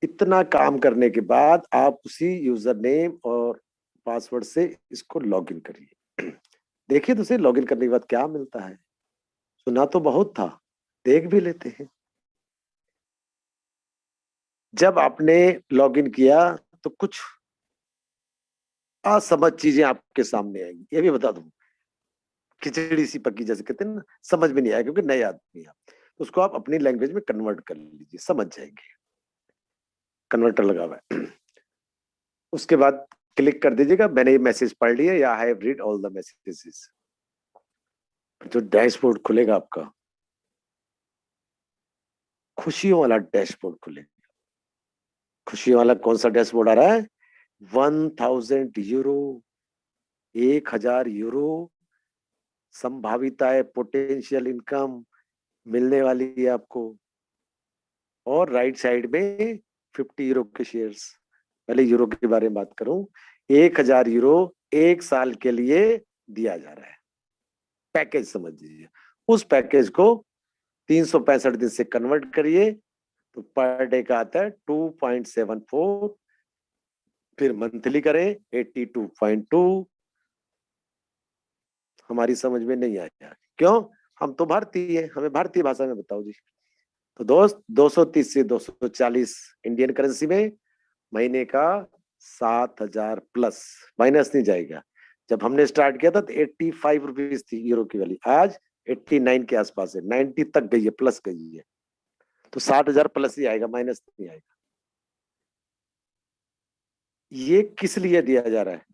इतना काम करने के बाद आप उसी यूजर नेम और पासवर्ड से इसको लॉगिन करिए। देखिए तो सही लॉगिन करने के बाद क्या मिलता है। सुना तो बहुत था, देख भी लेते हैं। जब आपने लॉगिन किया तो कुछ असमझ चीजें आपके सामने आएंगी, ये भी बता दूं। खिचड़ी सी पकी जैसे कहते हैं ना, समझ में नहीं आया क्योंकि नए आदमी आप, तो उसको आप अपनी लैंग्वेज में कन्वर्ट कर लीजिए, समझ जाएंगे। कन्वर्टर लगा हुआ है। उसके बाद क्लिक कर दीजिएगा मैंने ये मैसेज पढ़ लिया या I have read all the messages. जो डैशबोर्ड खुलेगा आपका, खुशियों वाला डैशबोर्ड खुलेगा। खुशियों वाला कौन सा डैशबोर्ड आ रहा है? 1000 यूरो, 1000 यूरो संभावित आय, पोटेंशियल इनकम मिलने वाली है आपको। और राइट साइड में 50 यूरो के शेयर्स। पहले यूरो के बारे में बात करूं, 1000 यूरो 1 साल के लिए दिया जा रहा है, पैकेज समझ लीजिए। उस पैकेज को 365 दिन से कन्वर्ट करिए तो पर डे का आता है 2.74। फिर मंथली करें 82.2। हमारी समझ में नहीं आया क्यों? हम तो भारतीय हैं, हमें भारतीय भाषा में बताओ जी। तो दोस्त 230 से 240 इंडियन करेंसी में महीने का 7000 प्लस, माइनस नहीं जाएगा। जब हमने स्टार्ट किया था तो 85 रुपीज थी यूरो की वैल्यू, आज 89 के आसपास है, 90 तक गई है, प्लस गई है। तो 60,000 प्लस ही आएगा, माइनस नहीं आएगा। ये किस लिए दिया जा रहा है?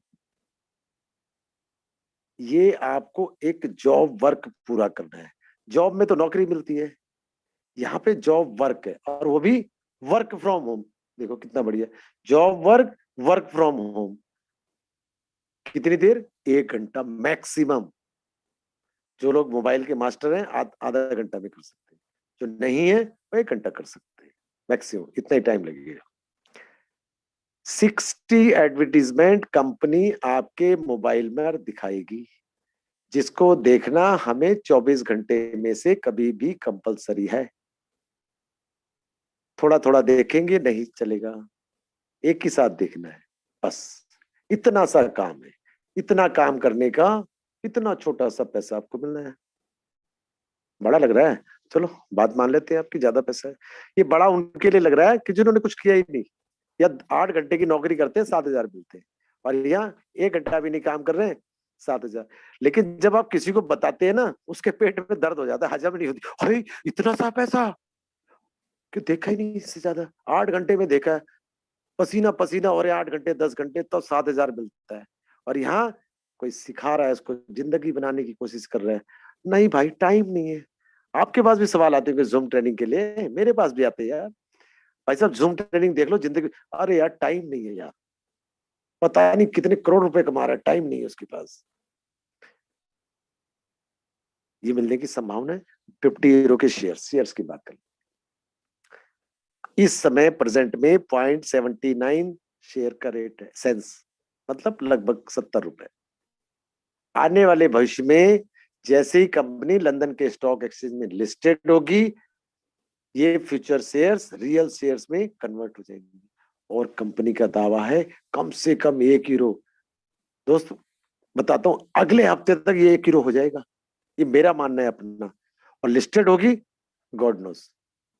ये आपको एक जॉब वर्क पूरा करना है। जॉब में तो नौकरी मिलती है, यहाँ पे जॉब वर्क है, और वो भी वर्क फ्रॉम होम। देखो कितना बढ़िया, job work, work from home. कितनी देर? 1 घंटा मैक्सिमम। जो लोग मोबाइल के मास्टर हैं आधा घंटा में कर सकते हैं, जो नहीं है वो 1 घंटा कर सकते हैं मैक्सिमम, इतना ही टाइम लगेगा। 60 एडवर्टीजमेंट कंपनी आपके मोबाइल में दिखाएगी, जिसको देखना हमें 24 घंटे में से कभी भी कंपलसरी है। थोड़ा थोड़ा देखेंगे नहीं चलेगा, एक ही साथ देखना है बस। इतना सा काम है, इतना काम करने का इतना छोटा सा पैसा आपको मिलना है। बड़ा लग रहा है? चलो बात मान लेते हैं आपकी ज्यादा पैसा है। ये बड़ा उनके लिए लग रहा है कि जिन्होंने कुछ किया ही नहीं, या 8 घंटे की नौकरी करते हैं 7,000 मिलते हैं, और यहाँ 1 घंटा भी नहीं काम कर रहे हैं 7,000। लेकिन जब आप किसी को बताते हैं ना, उसके पेट में दर्द हो जाता है, हजम नहीं होती। अरे इतना सा पैसा कि देखा ही नहीं इससे ज्यादा, 8 घंटे में देखा है, पसीना पसीना हो रहे 8 घंटे 10 घंटे, तो 7,000 मिलता है। और यहाँ कोई सिखा रहा है उसको, जिंदगी बनाने की कोशिश कर रहा है। नहीं भाई, टाइम नहीं है। आपके पास भी सवाल आते होंगे जूम ट्रेनिंग के लिए, मेरे पास भी आते हैं यार, भाई साहब जूम ट्रेनिंग देख लो जिंदगी। अरे यार टाइम नहीं है यार, पता नहीं कितने करोड़ रुपए कमा रहा है, टाइम नहीं है उसके पास। ये मिलने की संभावना है। 50 यूरो के शेयर्स की बात करें, इस समय प्रेजेंट में 0.79 शेयर का रेट है, सेंस, मतलब लगभग 70 रुपए। आने वाले भविष्य में जैसे ही कंपनी लंदन के स्टॉक एक्सचेंज में लिस्टेड होगी, ये फ्यूचर शेयर्स रियल शेयर्स में कन्वर्ट हो जाएंगे। और कंपनी का दावा है कम से कम 1 यूरो। दोस्त बताता हूँ, अगले हफ्ते तक ये 1 यूरो हो जाएगा, ये मेरा मानना है अपना। और लिस्टेड होगी, गॉड नोस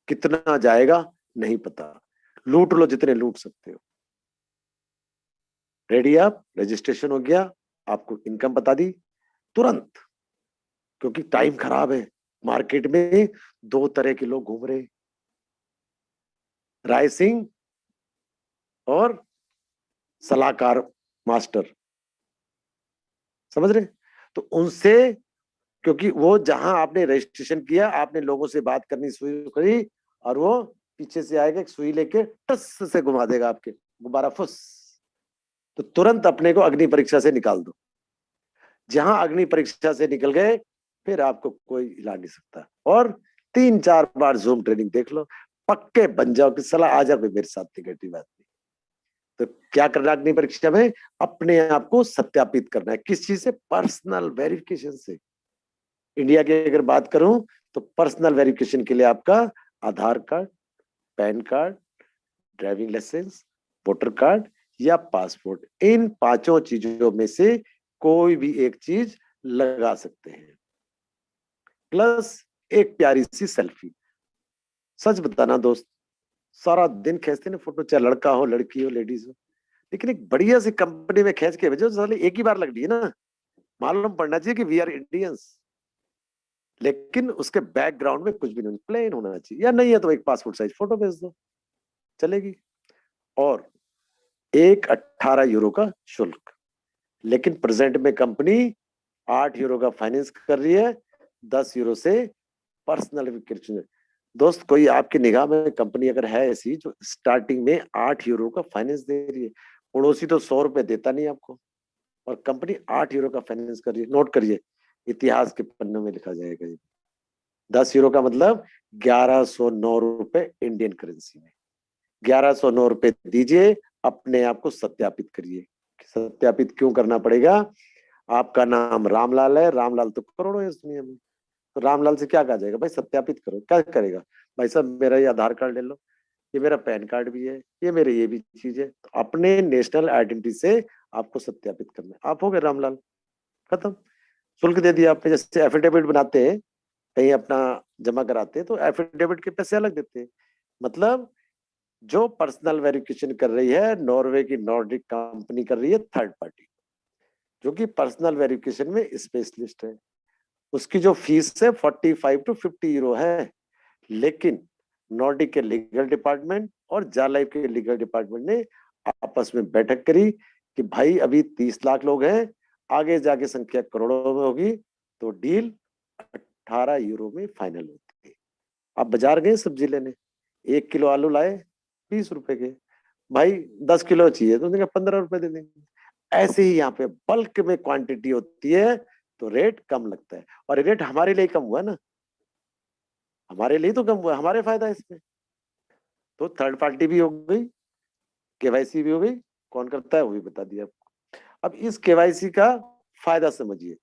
कितना जाएगा नहीं पता। लूट लो जितने लूट सकते हो। रेडी आप, रजिस्ट्रेशन हो गया, आपको इनकम बता दी तुरंत, क्योंकि टाइम खराब है। मार्केट में दो तरह के लोग घूम रहे हैं, राय सिंह और सलाहकार मास्टर, समझ रहे। तो उनसे, क्योंकि वो जहां आपने रजिस्ट्रेशन किया, आपने लोगों से बात करनी शुरू करी, और वो पीछे से आएगा एक सुई लेके टस से घुमा देगा आपके, गुब्बारा फुस। तो तुरंत अपने को अग्नि परीक्षा से निकाल दो। जहां अग्नि परीक्षा से निकल गए, फिर आपको कोई हिला नहीं सकता। और 3-4 बार जूम ट्रेनिंग देख लो, पक्के बन जाओ कि सलाह आ जा कोई मेरे साथ, निगेटिव बात नहीं। तो क्या करना अग्नि परीक्षा में, अपने आप को सत्यापित करना है। किस चीज से? पर्सनल वेरिफिकेशन से। इंडिया की अगर बात करूं तो पर्सनल वेरिफिकेशन के लिए आपका Aadhaar card, pan card, driving licence, voter card या पासपोर्ट, इन पांचों चीजों में से कोई भी एक चीज लगा सकते हैं, प्लस एक प्यारी सी सेल्फी। सच बताना दोस्त, सारा दिन खींचते ना फोटो, चाहे लड़का हो लड़की हो लेडीज हो, लेकिन एक बढ़िया सी कंपनी में खींच के भेजो, साले एक ही बार लग रही है ना, मालूम पड़ना चाहिए कि वी आर इंडियंस। लेकिन उसके बैकग्राउंड में कुछ भी नहीं, प्लेन होना चाहिए, या नहीं है तो एक पासपोर्ट साइज फोटो भेज दो, चलेगी। और एक 18 यूरो का शुल्क। लेकिन प्रेजेंट में कंपनी 8 यूरो का फाइनेंस कर रही है, 10 यूरो से पर्सनल वेरिफिकेशन। दोस्त कोई आपकी निगाह में कंपनी अगर है ऐसी जो स्टार्टिंग में 8 यूरो का फाइनेंस दे रही है, पड़ोसी तो 100 रुपए देता नहीं आपको, और कंपनी 8 यूरो का फाइनेंस कर रही है, नोट करिए, इतिहास के पन्नों में लिखा जाएगा ये। 10 यूरो का मतलब 1109 रुपए इंडियन करेंसी में। 1109 रुपए दीजिए, अपने आप को सत्यापित करिए। सत्यापित क्यों करना पड़ेगा? आपका नाम रामलाल है, रामलाल तो करोड़ों है इस दुनिया में, तो रामलाल से क्या कहा जाएगा? भाई सत्यापित करो। क्या करेगा? भाई साहब मेरा ये आधार कार्ड ले लो, ये मेरा पैन कार्ड भी है, ये मेरे ये भी चीज है। तो अपने नेशनल आइडेंटिटी से आपको सत्यापित करना है, आप हो गए रामलाल, खत्म। शुल्क दे दिया आपने। जैसे एफिडेविट बनाते हैं, कहीं अपना जमा कराते हैं, तो एफिडेविट के पैसे अलग देते हैं। मतलब जो पर्सनल वेरिफिकेशन कर रही है नॉर्वे की नॉर्डिक कंपनी कर रही है, थर्ड पार्टी, जो कि पर्सनल वेरिफिकेशन में स्पेशलिस्ट है। उसकी जो फीस है 45 to 50 यूरो है। लेकिन नॉर्डिक के लीगल डिपार्टमेंट और जालाइफ के लीगल डिपार्टमेंट ने आपस में बैठक करी कि भाई अभी 30 लाख लोग हैं, आगे जाके संख्या करोड़ों में होगी, तो डील 18 यूरो में फाइनल होती है। आप बाजार गए सब्जी लेने, 1 किलो आलू लाए 20 रुपए के, भाई 10 किलो चाहिए तो 15 रुपए दे देंगे। ऐसे ही यहाँ पे बल्क में क्वांटिटी होती है तो रेट कम लगता है। और रेट हमारे लिए कम हुआ ना, हमारे लिए तो कम हुआ, हमारे फायदा है इसमें। तो थर्ड पार्टी भी हो गई, केवाईसी भी हो गई, कौन करता है वो भी बता दिया आपको। अब इस केवाईसी का फायदा समझिए।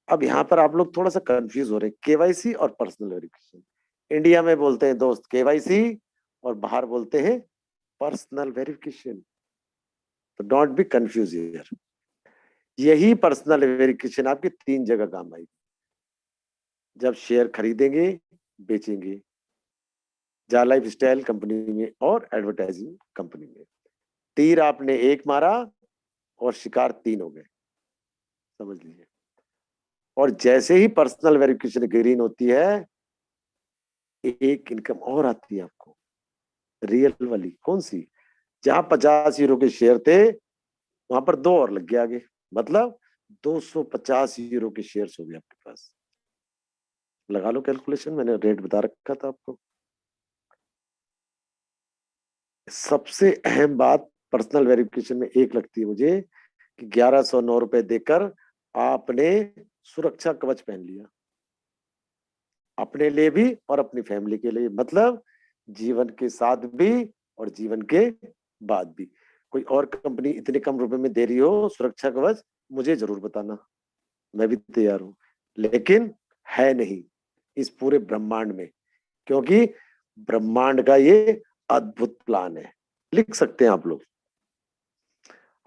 अब यहाँ पर आप लोग थोड़ा सा कंफ्यूज हो रहे हैं, केवाईसी और पर्सनल वेरिफिकेशन। इंडिया में बोलते हैं दोस्त केवाईसी, और बाहर बोलते हैं पर्सनल वेरिफिकेशन। तो डोंट बी कंफ्यूज हियर। यही पर्सनल वेरिफिकेशन आपकी 3 जगह काम आएगी। जब शेयर खरीदेंगे, बेचेंगे, जा लाइफ स्टाइल कंपनी में और एडवर्टाइजिंग कंपनी में। तीर आपने एक मारा और शिकार 3 हो गए, समझ लीजिए। और जैसे ही पर्सनल वेरिफिकेशन ग्रीन होती है, एक इनकम और आती है आपको, रियल वाली। कौन सी? जहां 50 यूरो के शेयर थे वहां पर 2 और लग गया आगे, मतलब 250 यूरो के शेयर्स हो गए आपके पास। लगा लो कैलकुलेशन, मैंने रेट बता रखा था आपको। सबसे अहम बात पर्सनल वेरिफिकेशन में एक लगती है मुझे कि 1109 रुपए देकर आपने सुरक्षा कवच पहन लिया, अपने लिए भी और अपनी फैमिली के लिए, मतलब जीवन के साथ भी और जीवन के बाद भी। कोई और कंपनी इतने कम रुपए में दे रही हो सुरक्षा कवच, मुझे जरूर बताना, मैं भी तैयार हूं। लेकिन है नहीं इस पूरे ब्रह्मांड में, क्योंकि ब्रह्मांड का ये अद्भुत प्लान है। लिख सकते हैं आप लोग।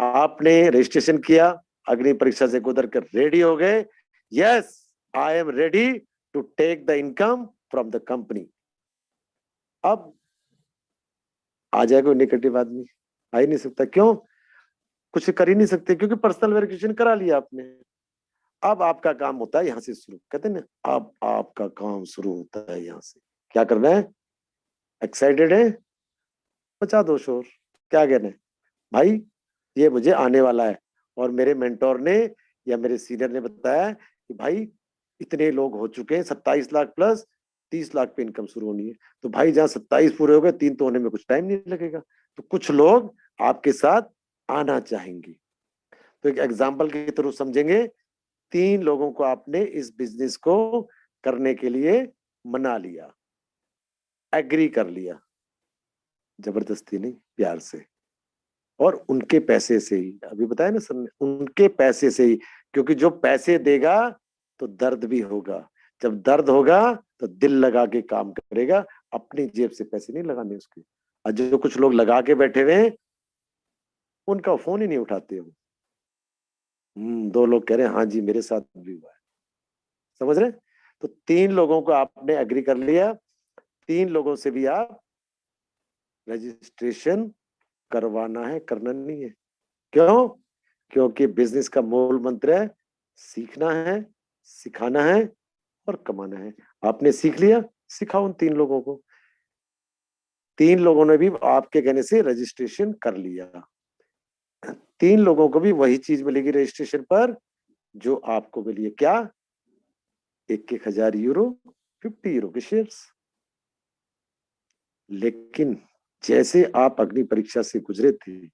आपने रजिस्ट्रेशन किया, अग्नि परीक्षा से गुजर कर रेडी हो गए। Yes, I am ready to take the income from the company. अब आ जाए कोई नेगेटिव आदमी? आ ही नहीं सकता। क्यों? कुछ कर ही नहीं सकते, क्योंकि पर्सनल वेरिफिकेशन करा लिया आपने। अब आपका काम होता है यहाँ से शुरू, कहते हैं ना, अब आपका काम शुरू होता है यहाँ से। क्या करना है? एक्साइटेड है? बचा दो शोर। क्या कहना है भाई? ये मुझे आने वाला है, और मेरे मेंटोर ने या मेरे सीनियर ने बताया कि भाई इतने लोग हो चुके हैं, 27 लाख प्लस 30 लाख पे इनकम शुरू होनी है। तो भाई जहाँ 27 पूरे हो गए, 3 तो होने में कुछ टाइम नहीं लगेगा। तो कुछ लोग आपके साथ आना चाहेंगे। तो एक एग्जाम्पल के थ्रू समझेंगे। 3 लोगों को आपने इस बिजनेस को करने के लिए मना लिया, एग्री कर लिया, जबरदस्ती नहीं, प्यार से, और उनके पैसे से ही। अभी बताया ना सर ने, उनके पैसे से ही। क्योंकि जो पैसे देगा तो दर्द भी होगा। जब दर्द होगा तो दिल लगा के काम करेगा, अपनी जेब से पैसे नहीं लगाने उसके। और जो कुछ लोग लगा के बैठे हुए हैं, उनका फोन ही नहीं उठाते हो। 2 लोग कह रहे हैं हाँ जी मेरे साथ भी हुआ है। समझ रहे? तो 3 लोगों को आपने एग्री कर लिया, 3 लोगों से भी आप रजिस्ट्रेशन करवाना है, करना नहीं है। क्यों? क्योंकि बिजनेस का मूल मंत्र है सीखना है, सिखाना है और कमाना है। आपने सीख लिया, सिखाओ उन 3 लोगों को। 3 लोगों ने भी आपके कहने से रजिस्ट्रेशन कर लिया। 3 लोगों को भी वही चीज मिलेगी रजिस्ट्रेशन पर जो आपको मिली है। क्या? 1,000 यूरो, 50 यूरो के शेयर्स। लेकिन जैसे आप अग्नि परीक्षा से गुजरे थे,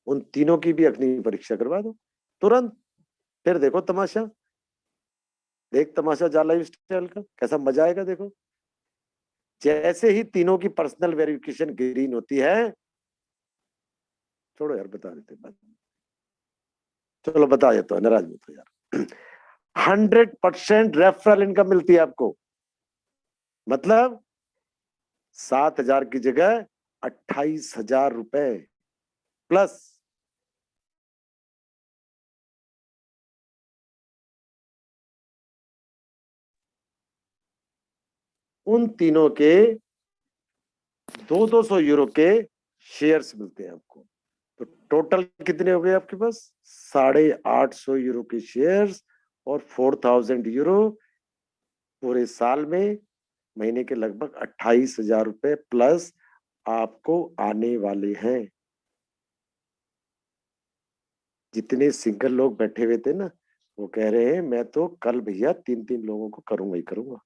उन तीनों की भी अग्नि परीक्षा करवा दो तुरंत। फिर देखो तमाशा, देख तमाशा जा लाइफ स्टाइल का कैसा मजा आएगा। देखो, जैसे ही तीनों की पर्सनल वेरिफिकेशन ग्रीन होती है, छोड़ो यार बता देते बात, चलो बता देता हूँ, नाराज मत हो यार। 100% रेफरल इनकम मिलती है आपको। मतलब 7,000 की जगह 28,000 रुपए प्लस। उन तीनों के 200 यूरो के शेयर्स मिलते हैं आपको। तो टोटल कितने हो गए आपके पास? 850 यूरो के शेयर्स और 4,000 यूरो पूरे साल में, महीने के लगभग 28,000 रुपए प्लस आपको आने वाले हैं। जितने सिंगल लोग बैठे हुए थे ना, वो कह रहे हैं मैं तो कल भैया 3-3 लोगों को करूंगा ही करूंगा।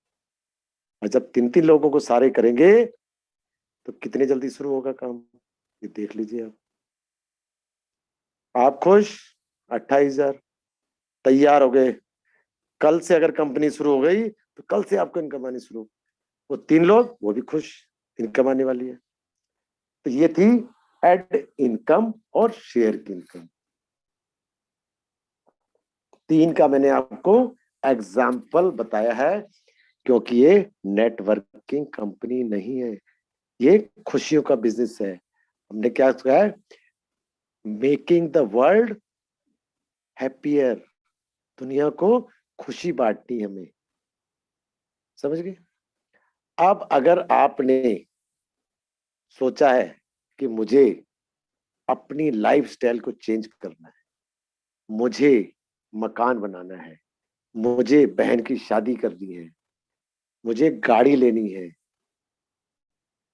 और जब 3-3 लोगों को सारे करेंगे तो कितने जल्दी शुरू होगा काम, ये देख लीजिए आप खुश? 28,000 तैयार हो गए। कल से अगर कंपनी शुरू हो गई तो कल से आपको इनकम आनी शुरू। वो 3 लोग वो भी खुश, इनकम आने वाली है। तो ये थी एड इनकम और शेयर की इनकम। 3 का मैंने आपको एग्जाम्पल बताया है, क्योंकि ये नेटवर्किंग कंपनी नहीं है, ये खुशियों का बिजनेस है। हमने क्या कहा है? मेकिंग द वर्ल्ड हैप्पियर, दुनिया को खुशी बांटनी है हमें। समझ गए? अब अगर आपने सोचा है कि मुझे अपनी लाइफस्टाइल को चेंज करना है, मुझे मकान बनाना है, मुझे बहन की शादी करनी है, मुझे गाड़ी लेनी है,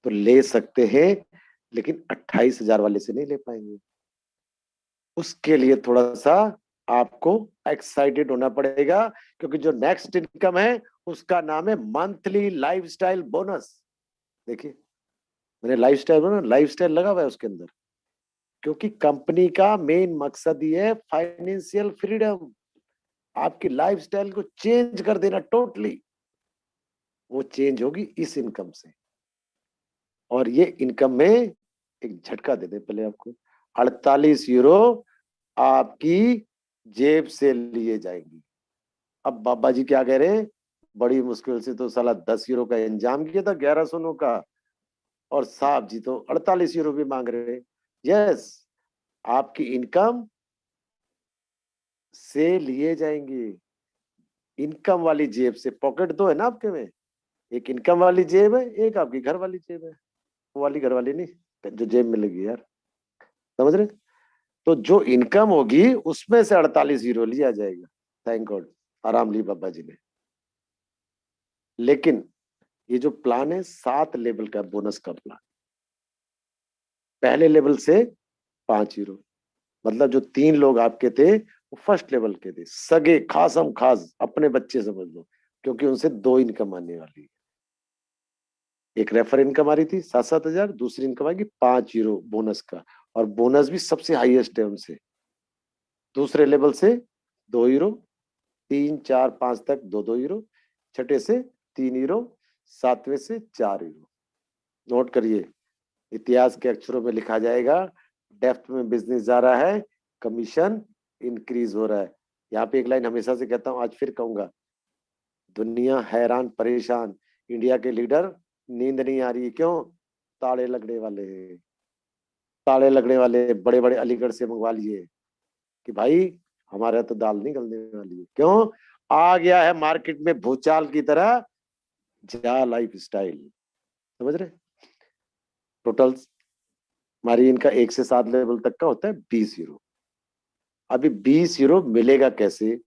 तो ले सकते हैं, लेकिन 28,000 वाले से नहीं ले पाएंगे। उसके लिए थोड़ा सा आपको एक्साइटेड होना पड़ेगा, क्योंकि जो नेक्स्ट इनकम है उसका नाम है मंथली लाइफस्टाइल बोनस। देखिए, मैंने लाइफस्टाइल लगा हुआ है उसके अंदर, क्योंकि कंपनी का मेन मकसद ही है फाइनेंशियल फ्रीडम, आपकी लाइफस्टाइल को चेंज कर देना टोटली। वो चेंज होगी इस इनकम से, और ये इनकम में एक झटका दे दे पहले आपको, 48 यूरो आपकी जेब से लिए जाएंगी। अब बाबा जी क्या कह रहे हैं, बड़ी मुश्किल से तो साला 10 यूरो का इंतजाम किया था 1100 का, और साहब जी तो 48 यूरो भी मांग रहे हैं। यस, आपकी इनकम से लिए जाएंगे, इनकम वाली जेब से। पॉकेट दो है ना आपके में, एक इनकम वाली जेब है, एक आपकी घर वाली जेब है। वो वाली घर वाली नहीं, जो जेब में लगी यार, समझ रहे। तो जो इनकम होगी उसमें से 48 यूरो लिया जाएगा। थैंक गॉड, आराम ली बाबा जी ने। लेकिन ये जो प्लान है 7 लेवल का बोनस का प्लान, पहले लेवल से 5 यूरो, मतलब जो 3 लोग आपके थे वो फर्स्ट लेवल के थे, सगे खासम खास अपने बच्चे समझ लो, क्योंकि उनसे 2 इनकम आने वाली है। एक रेफर इनकम आ रही थी 7-7 हजार, दूसरी इनकम आएगी 5 यूरो बोनस का, और बोनस भी सबसे हाईएस्ट है उनसे। दूसरे लेवल से 2 यूरो, 3 4 5 तक 2-2 यूरो, छठे से 3 यूरो, सातवें से 4 यूरो। नोट करिए, इतिहास के अक्षरों में लिखा जाएगा, डेप्थ में बिजनेस जा रहा है, कमीशन इंक्रीज हो रहा है। यहाँ पे एक लाइन हमेशा से कहता हूँ, आज फिर कहूंगा, दुनिया हैरान परेशान, इंडिया के लीडर नींद नहीं आ रही है। क्यों? ताले लगने वाले हैं, ताले लगने वाले बड़े बड़े अलीगढ़ से मंगवा लिए कि भाई हमारे तो दाल नहीं गलने वाली है। क्यों? आ गया है मार्केट में भूचाल की तरह जा लाइफ स्टाइल, समझ रहे। टोटल हमारी इनका 1 से 7 लेवल तक का होता है 20 यूरो। अभी 20 यूरो मिलेगा कैसे?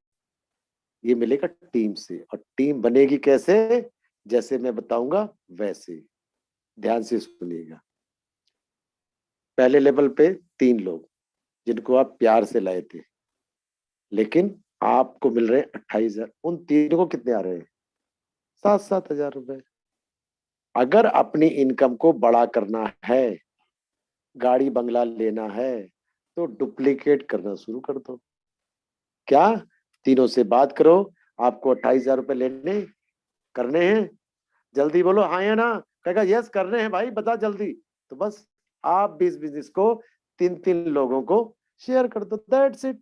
ये मिलेगा टीम से, और टीम बनेगी कैसे, जैसे मैं बताऊंगा वैसे, ध्यान से सुनिएगा। पहले लेवल पे 3 लोग जिनको आप प्यार से लाए थे, लेकिन आपको मिल रहे हैं 28,000। उन तीनों को कितने आ रहे हैं? 7-7 हजार रुपए। अगर अपनी इनकम को बड़ा करना है, गाड़ी बंगला लेना है, तो डुप्लीकेट करना शुरू कर दो। क्या? तीनों से बात करो, आपको 28,000 रुपए लेने करने हैं, जल्दी बोलो हाँ या ना। कहेगा यस करने हैं भाई, बता जल्दी। तो बस आप भी इस बिजनेस को 3-3 लोगों को शेयर कर दो, दैट्स इट।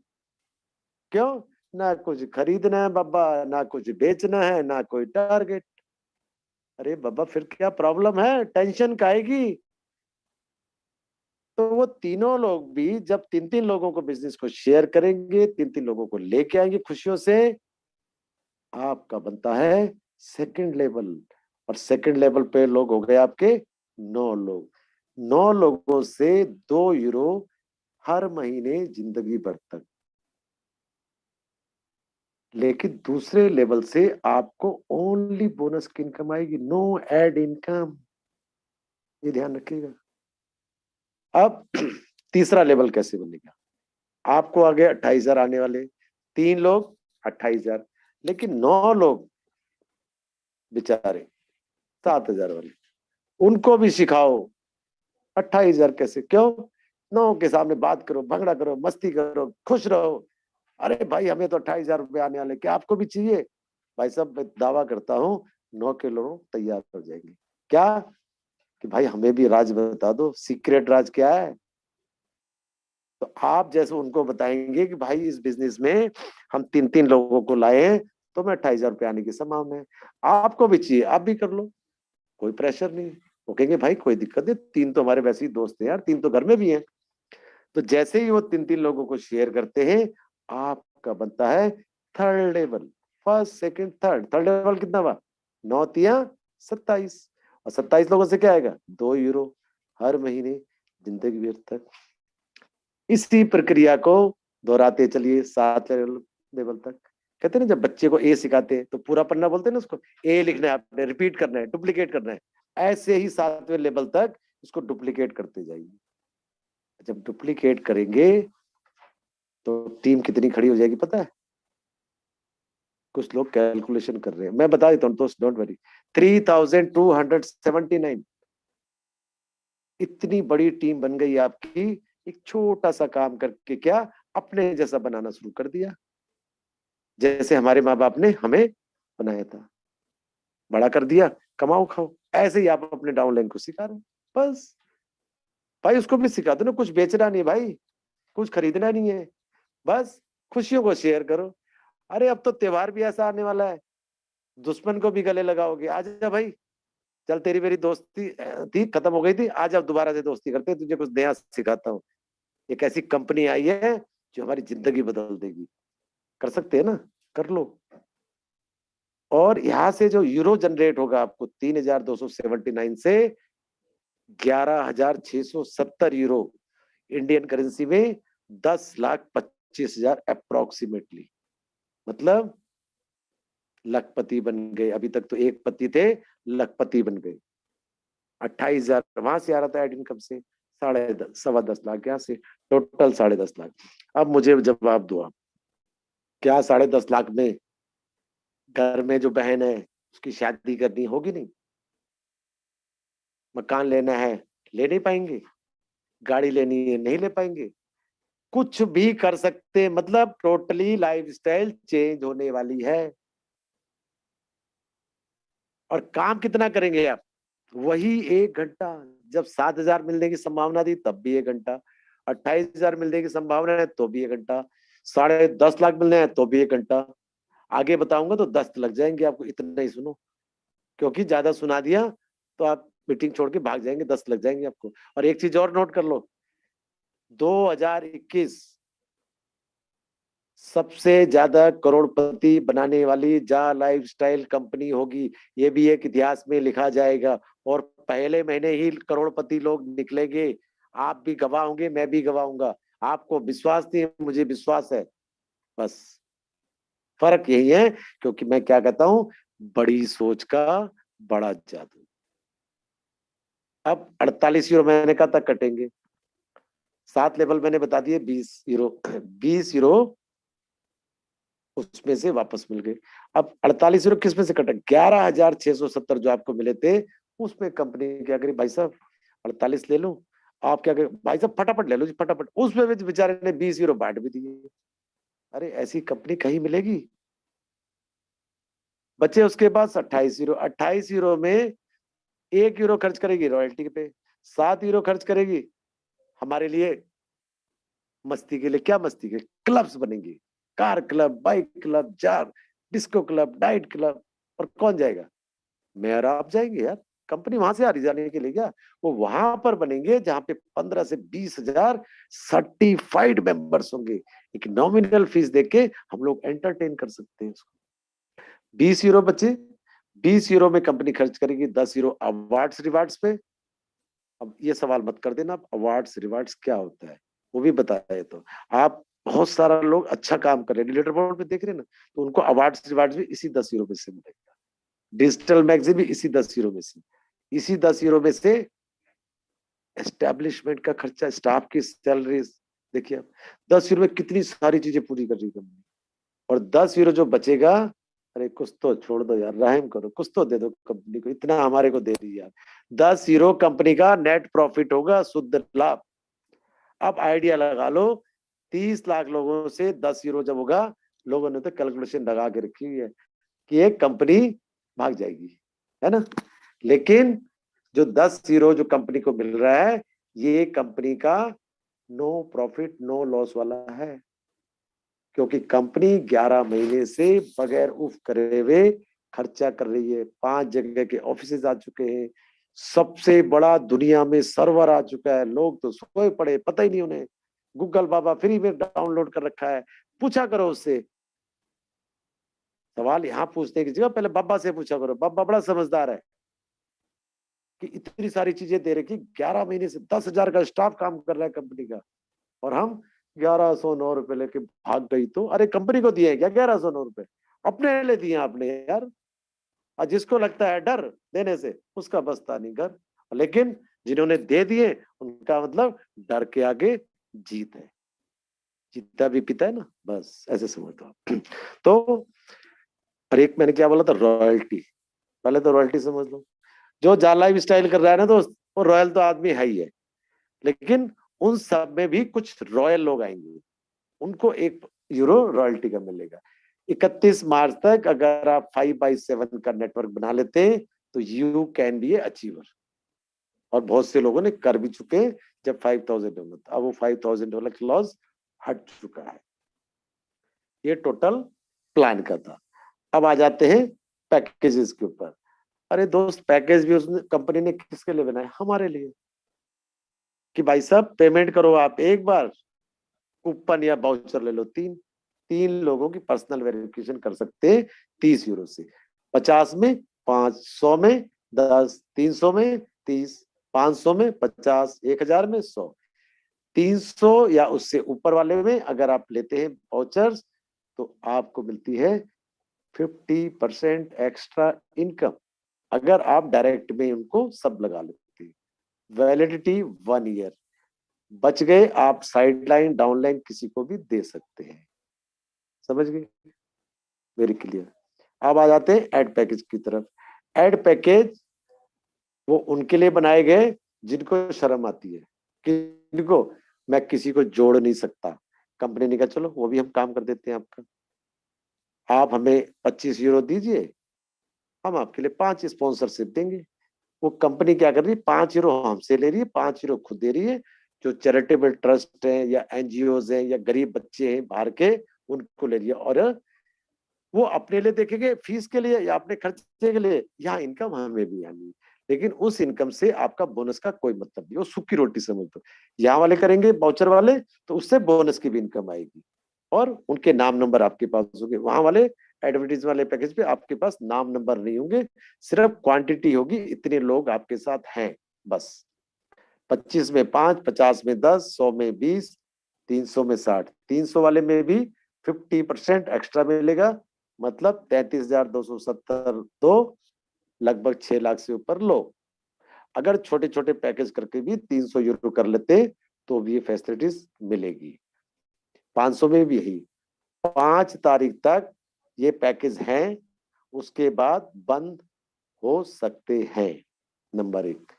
क्यों? ना कुछ खरीदना है बाबा, ना कुछ बेचना है, ना कोई टारगेट। अरे बाबा फिर क्या प्रॉब्लम है, टेंशन काहेगी? तो वो तीनों लोग भी जब 3-3 लोगों को बिजनेस को शेयर करेंगे, 3-3 लोगों को लेके आएंगे खुशियों से, आपका बनता है सेकंड लेवल। और सेकंड लेवल पे लोग हो गए आपके 9 लोग। 9 लोगों से 2 यूरो हर महीने जिंदगी भर तक। लेकिन दूसरे लेवल से आपको ओनली बोनस की इनकम आएगी, नो एड इनकम, ये ध्यान रखिएगा। अब तीसरा लेवल कैसे बनेगा? आपको आगे 28,000 आने वाले, 3 लोग 28,000, लेकिन 9 लोग बेचारे 7,000 वाले, उनको भी सिखाओ 28,000 कैसे। क्यों? 9 के सामने बात करो, भंगड़ा करो, मस्ती करो, खुश रहो। अरे भाई हमें तो 28,000 रुपए आने वाले, क्या आपको भी चाहिए? भाई साहब मैं दावा करता हूँ 9 के लोग तैयार हो जाएंगे। क्या? कि भाई हमें भी राज बता दो, सीक्रेट राज क्या है। तो आप जैसे उनको बताएंगे कि भाई इस बिजनेस में हम 3-3 लोगों को लाए हैं, तो मैं 28,000 रुपये आने की संभावना है। आपको भी चाहिए, आप भी कर लो, कोई प्रेशर नहीं। वो कहेंगे भाई कोई दिक्कत नहीं, 3 तो हमारे वैसे ही दोस्त हैं यार, 3 तो घर में भी हैं। तो जैसे ही वो 3-3 लोगों को शेयर करते हैं, आपका बनता है third level. First second third, third level कितना हुआ? 9 तिया 27, और 27 लोगों से क्या आएगा? 2 यूरो हर महीने जिंदगी भर तक। इसी प्रक्रिया को दोहराते चलिए 7 लेवल तक। कहते हैं ना जब बच्चे को ए सिखाते हैं तो पूरा पन्ना बोलते हैं ना उसको, ए लिखना है आपने, रिपीट करना है, डुप्लीकेट करना है। ऐसे ही 7वें लेवल तक इसको डुप्लीकेट करते जाइए। जब डुप्लीकेट करेंगे तो टीम कितनी खड़ी हो जाएगी पता है? कुछ लोग कैलकुलेशन कर रहे हैं, मैं बता देता हूँ दोस्त, डोंट वरी। 3279, इतनी बड़ी टीम बन गई आपकी। एक छोटा सा काम करके क्या अपने जैसा बनाना शुरू कर दिया, जैसे हमारे माँ बाप ने हमें बनाया था, बड़ा कर दिया, कमाओ खाओ। ऐसे ही आप अपने डाउनलाइन को सिखा रहे हो बस। भाई उसको भी सिखा दो ना, कुछ बेचना नहीं भाई, कुछ खरीदना नहीं है, बस खुशियों को शेयर करो। अरे अब तो त्योहार भी ऐसा आने वाला है, दुश्मन को भी गले लगाओगे। आजा भाई, चल तेरी मेरी दोस्ती थी खत्म हो गई थी, आज अब दोबारा से दोस्ती करते हैं, तुझे कुछ नया सिखाता हूँ। एक ऐसी कंपनी आई है जो हमारी जिंदगी बदल देगी। कर सकते हैं ना? कर लो। और यहां से जो यूरो जनरेट होगा आपको 3279 से 11,670 यूरो, इंडियन करेंसी में 10,25,000 अप्रोक्सीमेटली। मतलब लखपति बन गए। अभी तक तो एक पति थे, लखपति बन गए। 28,000 वहां से आ रहा था एड इनकम से, 10.5 सवा 10 लाख यहाँ से, टोटल 10.5 लाख। अब मुझे जवाब दो आप, क्या 10.5 लाख में घर में जो बहन है उसकी शादी करनी होगी? नहीं। मकान लेना है, ले नहीं पाएंगे। गाड़ी लेनी है, नहीं ले पाएंगे। कुछ भी कर सकते, मतलब टोटली लाइफस्टाइल चेंज होने वाली है। और काम कितना करेंगे आप? वही 1 घंटा। जब 7,000 मिलने की संभावना थी तब भी 1 घंटा, 28,000 मिलने की संभावना है तो भी 1 घंटा, 10.5 लाख मिलने हैं तो भी 1 घंटा। आगे बताऊंगा तो 10 लग जाएंगे आपको, इतना ही सुनो, क्योंकि ज्यादा सुना दिया तो आप मीटिंग छोड़ के भाग जाएंगे, 10 लग जाएंगे आपको। और एक चीज और नोट कर लो, 2021 सबसे ज्यादा करोड़पति बनाने वाली जा लाइफस्टाइल कंपनी होगी। ये भी एक इतिहास में लिखा जाएगा, और पहले महीने ही करोड़पति लोग निकलेंगे। आप भी गवाह होंगे, मैं भी गवाह हूंगा। आपको विश्वास नहीं है, मुझे विश्वास है। बस फर्क यही है, क्योंकि मैं क्या कहता हूं, बड़ी सोच का बड़ा जादू। अब 48 यूरो मैंने कहा था कटेंगे, 7 लेवल मैंने बता दिए, 20 यूरो। 20 यूरो उसमें से वापस मिल गए। अब 48 यूरो किस में से कटा? 11,670 जो आपको मिले थे, उसमें कंपनी क्या करी भाई साहब, 48 ले लो। आप क्या करें भाई साहब, फटाफट ले लो जी, फटाफट। उसमें भी बेचारे ने 20 यूरो बांट भी दिए। अरे ऐसी कंपनी कहीं मिलेगी? बचे उसके पास 28 यूरो। 28 यूरो में 1 यूरो खर्च करेगी रॉयल्टी पे, 7 यूरो खर्च करेगी हमारे लिए मस्ती के लिए। क्या मस्ती के? क्लब्स बनेंगे, car club, bike club, jar, disco club, night club. और कौन जाएगा? मैं और आप जाएंगे यार। कंपनी वहां से आ रही जाने के लिए क्या? वो वहां पर बनेंगे जहां पे 15 से 20 हजार सर्टिफाइड मेंबर्स होंगे। एक नॉमिनल फीस देके हम लोग एंटरटेन कर सकते हैं उसको। 20 यूरो बचे, 20 यूरो में कंपनी खर्च करेगी 10 यूरो अवार्ड्स रिवार्ड्स पे। अब ये सवाल मत कर देना आप, अवार्ड्स रिवार्ड्स क्या होता है वो भी बताए तो। आप बहुत सारा लोग अच्छा काम कर रहे हैं, लीडर बोर्ड पे देख रहे हैं ना, तो उनको अवार्ड्स रिवार्ड्स भी इसी 10 यूरो में से मिलेगा। डिजिटल मैगजीन भी इसी 10 यूरो में से, इसी 10 यूरो में से एस्टेब्लिशमेंट का खर्चा, स्टाफ की सैलरी। देखिए आप 10 यूरो में कितनी सारी चीजें पूरी कर रही कंपनी। और 10 यूरो जो बचेगा, अरे कुछ तो छोड़ दो यार, रहम करो, कुछ तो दे दो कंपनी को, इतना हमारे को दे दी यार। 10 यूरो कंपनी का नेट प्रॉफिट होगा, शुद्ध लाभ। अब आइडिया लगा लो, 30 लाख लोगों से 10 यूरो जब होगा, लोगों ने तो कैलकुलेशन लगा के रखी हुई है कि एक कंपनी भाग जाएगी, है ना? लेकिन जो 10 यूरो जो कंपनी को मिल रहा है, ये कंपनी का नो प्रॉफिट नो लॉस वाला है, क्योंकि कंपनी 11 महीने से बगैर उफ करे हुए खर्चा कर रही है। 5 जगह के ऑफिस आ चुके हैं, सबसे बड़ा दुनिया में सर्वर आ चुका है। लोग तो सोए पड़े, पता ही नहीं उन्हें। गूगल बाबा फ्री में डाउनलोड कर रखा है। पूछा करो उससे सवाल, यहाँ पूछने की जगह पहले बाबा से पूछा करो। बाबा बड़ा समझदार है कि इतनी सारी चीजें दे रखी, 11 महीने से 10,000 का स्टाफ काम कर रहा है कंपनी का, और हम 1109 रुपए लेके भाग गई। तो अरे कंपनी को दिए क्या 1109 रुपए? अपने लिए दिए आपने यार। और जिसको लगता है डर देने से, उसका बसता नहीं घर। लेकिन जिन्होंने दे दिए उनका मतलब डर के आगे जीत है, जीता भी पीता है ना, बस ऐसे समझ लो आप। तो और एक मैंने क्या बोला था, रॉयल्टी। पहले तो रॉयल्टी समझ लो। जो जा लाइफ स्टाइल कर रहा है ना दोस्त, वो रॉयल तो आदमी है ही है, लेकिन उन सब में भी कुछ रॉयल लोग आएंगे, उनको 1 यूरो रॉयल्टी का मिलेगा। 31 मार्च तक अगर आप 5x7 का नेटवर्क बना लेते हैं तो you can be A achiever. और बहुत से लोगों ने कर भी चुके हैं जब 5,000 था। अब वो $5,000 का लॉस हट चुका है। ये टोटल प्लान का था। अब आ जाते हैं पैकेजेस के ऊपर। अरे दोस्त, पैकेज भी उसने कंपनी ने किसके लिए बनाया? हमारे लिए, कि भाई साहब पेमेंट करो आप एक बार, कूपन या बाउचर ले लो। तीन तीन लोगों की पर्सनल वेरिफिकेशन कर सकते हैं 30 यूरो से। 50 में, 500 में, 10, 300 में, 30, 500 में, 50, 1,000 में, 100। 300 या उससे ऊपर वाले में अगर आप लेते हैं वाउचर्स तो आपको मिलती है 50% एक्स्ट्रा इनकम, अगर आप डायरेक्ट में उनको सब लगा लेते हैं। Validity 1 year. बच गए, आप साइड लाइन डाउनलाइन किसी को भी दे सकते हैं। समझ गए? Very clear. अब आ जाते हैं एड पैकेज की तरफ। एड पैकेज वो उनके लिए बनाए गए जिनको शर्म आती है। किनको? मैं किसी को जोड़ नहीं सकता। कंपनी ने कहा चलो वो भी हम काम कर देते हैं आपका। आप हमें 25 यूरो दीजिए, हम आपके लिए 5 स्पॉन्सरशिप देंगे। वो कंपनी क्या कर रही है, 5 यूरो हमसे ले रही है, 5 यूरो खुद दे रही है। जो चैरिटेबल ट्रस्ट है या एनजीओज हैं या गरीब बच्चे हैं बाहर के, उनको ले रही है। और वो अपने लिए देखेंगे फीस के लिए या अपने खर्चे के लिए, यहाँ इनकम हमें भी आनी है, लेकिन उस इनकम से आपका बोनस का कोई मतलब नहीं। वो सूखी रोटी समझ लो। यहाँ वाले करेंगे वाउचर वाले, तो उससे बोनस की भी इनकम आएगी और उनके नाम नंबर आपके पास होंगे। वहां वाले एडवर्टीज वाले पैकेज पे आपके पास नाम नंबर नहीं होंगे, सिर्फ क्वांटिटी होगी, इतने लोग आपके साथ हैं बस। 25 में 5, 50 में 10, 100 में 20, 300 में 60। 300 वाले में भी 50% एक्स्ट्रा मिलेगा, मतलब 33,270। तो लगभग 6 लाख से ऊपर लो। अगर छोटे छोटे पैकेज करके भी 300 यूरो कर लेते तो भी ये फैसिलिटीज मिलेगी। 500 में भी यही। 5 तारीख तक ये पैकेज हैं, उसके बाद बंद हो सकते हैं। नंबर 1।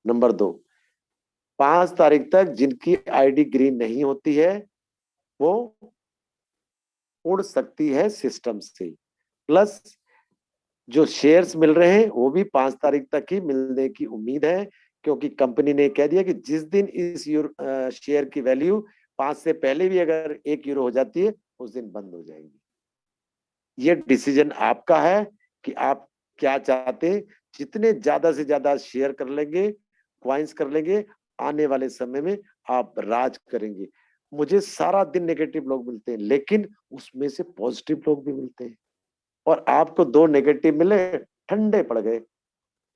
नंबर 2, 5 तारीख तक जिनकी आईडी ग्रीन नहीं होती है वो उड़ सकती है सिस्टम से। प्लस जो शेयर्स मिल रहे हैं वो भी 5 तारीख तक ही मिलने की उम्मीद है, क्योंकि कंपनी ने कह दिया कि जिस दिन इस शेयर की वैल्यू 5 से पहले भी अगर 1 यूरो हो जाती है, उस दिन बंद हो जाएगी। ये डिसीजन आपका है कि आप क्या चाहते हैं। जितने ज्यादा से ज्यादा शेयर कर लेंगे, क्वाइंस कर लेंगे, आने वाले समय में आप राज करेंगे। मुझे सारा दिन नेगेटिव लोग मिलते हैं, लेकिन उसमें से पॉजिटिव लोग भी मिलते हैं। और आपको 2 नेगेटिव मिले, ठंडे पड़ गए।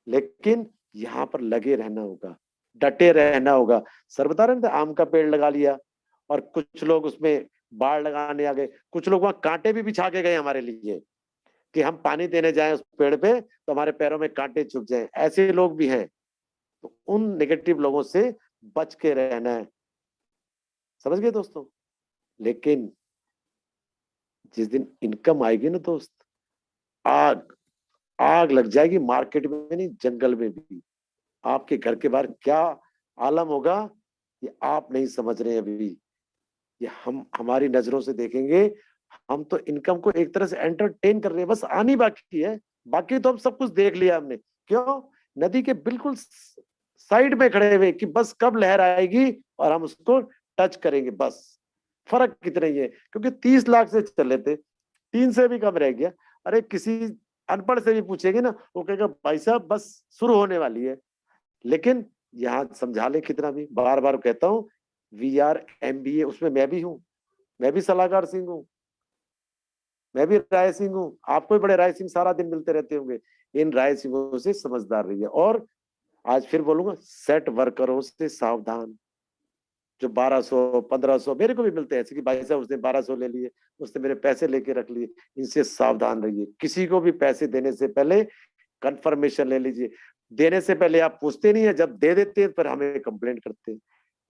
लेकिन यहाँ पर लगे रहना होगा, डटे रहना होगा। सर बता रहे थे आम का पेड़ लगा लिया और कुछ लोग उसमें बाढ़ लगाने आ गए। कुछ लोग वहां कांटे भी बिछा के गए हमारे लिए कि हम पानी देने जाएं उस पेड़ पे तो हमारे पैरों में कांटे चुभ जाएं। ऐसे लोग भी हैं। तो उन नेगेटिव लोगों से बच के रहना है। समझ गए दोस्तों? लेकिन जिस दिन इनकम आएगी ना दोस्त, आग आग लग जाएगी मार्केट में नहीं, जंगल में भी। आपके घर के बाहर क्या आलम होगा ये आप नहीं समझ रहे हैं अभी। ये हम हमारी नजरों से देखेंगे। हम तो इनकम को एक तरह से एंटरटेन कर रहे हैं, बस आनी बाकी है। बाकी तो हम सब कुछ देख लिया हमने। क्यों? नदी के बिल्कुल साइड में खड़े हुए कि बस कब लहर आएगी और हम उसको टच करेंगे बस। फर्क कितना ही है, क्योंकि 30 लाख से चले थे, 3 से भी कम रह गया। अरे किसी अनपढ़ से भी पूछेंगे ना, वो कहेगा भाई साहब बस शुरू होने वाली है। लेकिन यहाँ समझा ले कितना भी, बार बार कहता हूँ, VRMBA उसमें मैं भी हूँ, मैं भी सलाहकार सिंह हूँ, मैं भी राय सिंह हूँ। आपको भी बड़े राय सिंह सारा दिन मिलते रहते होंगे। इन राय सिंहों से समझदार रहिए। और आज फिर बोलूंगा, सेट वर्करों से सावधान। जो 1200 1500 मेरे को भी मिलते हैं ऐसे कि भाई साहब उसने 1200 ले लिए, उसने मेरे पैसे लेके रख लिए। इनसे सावधान रहिए। किसी को भी पैसे देने से पहले कंफर्मेशन ले लीजिए। देने से पहले आप पूछते नहीं है, जब दे देते हैं फिर हमें कंप्लेंट करते हैं।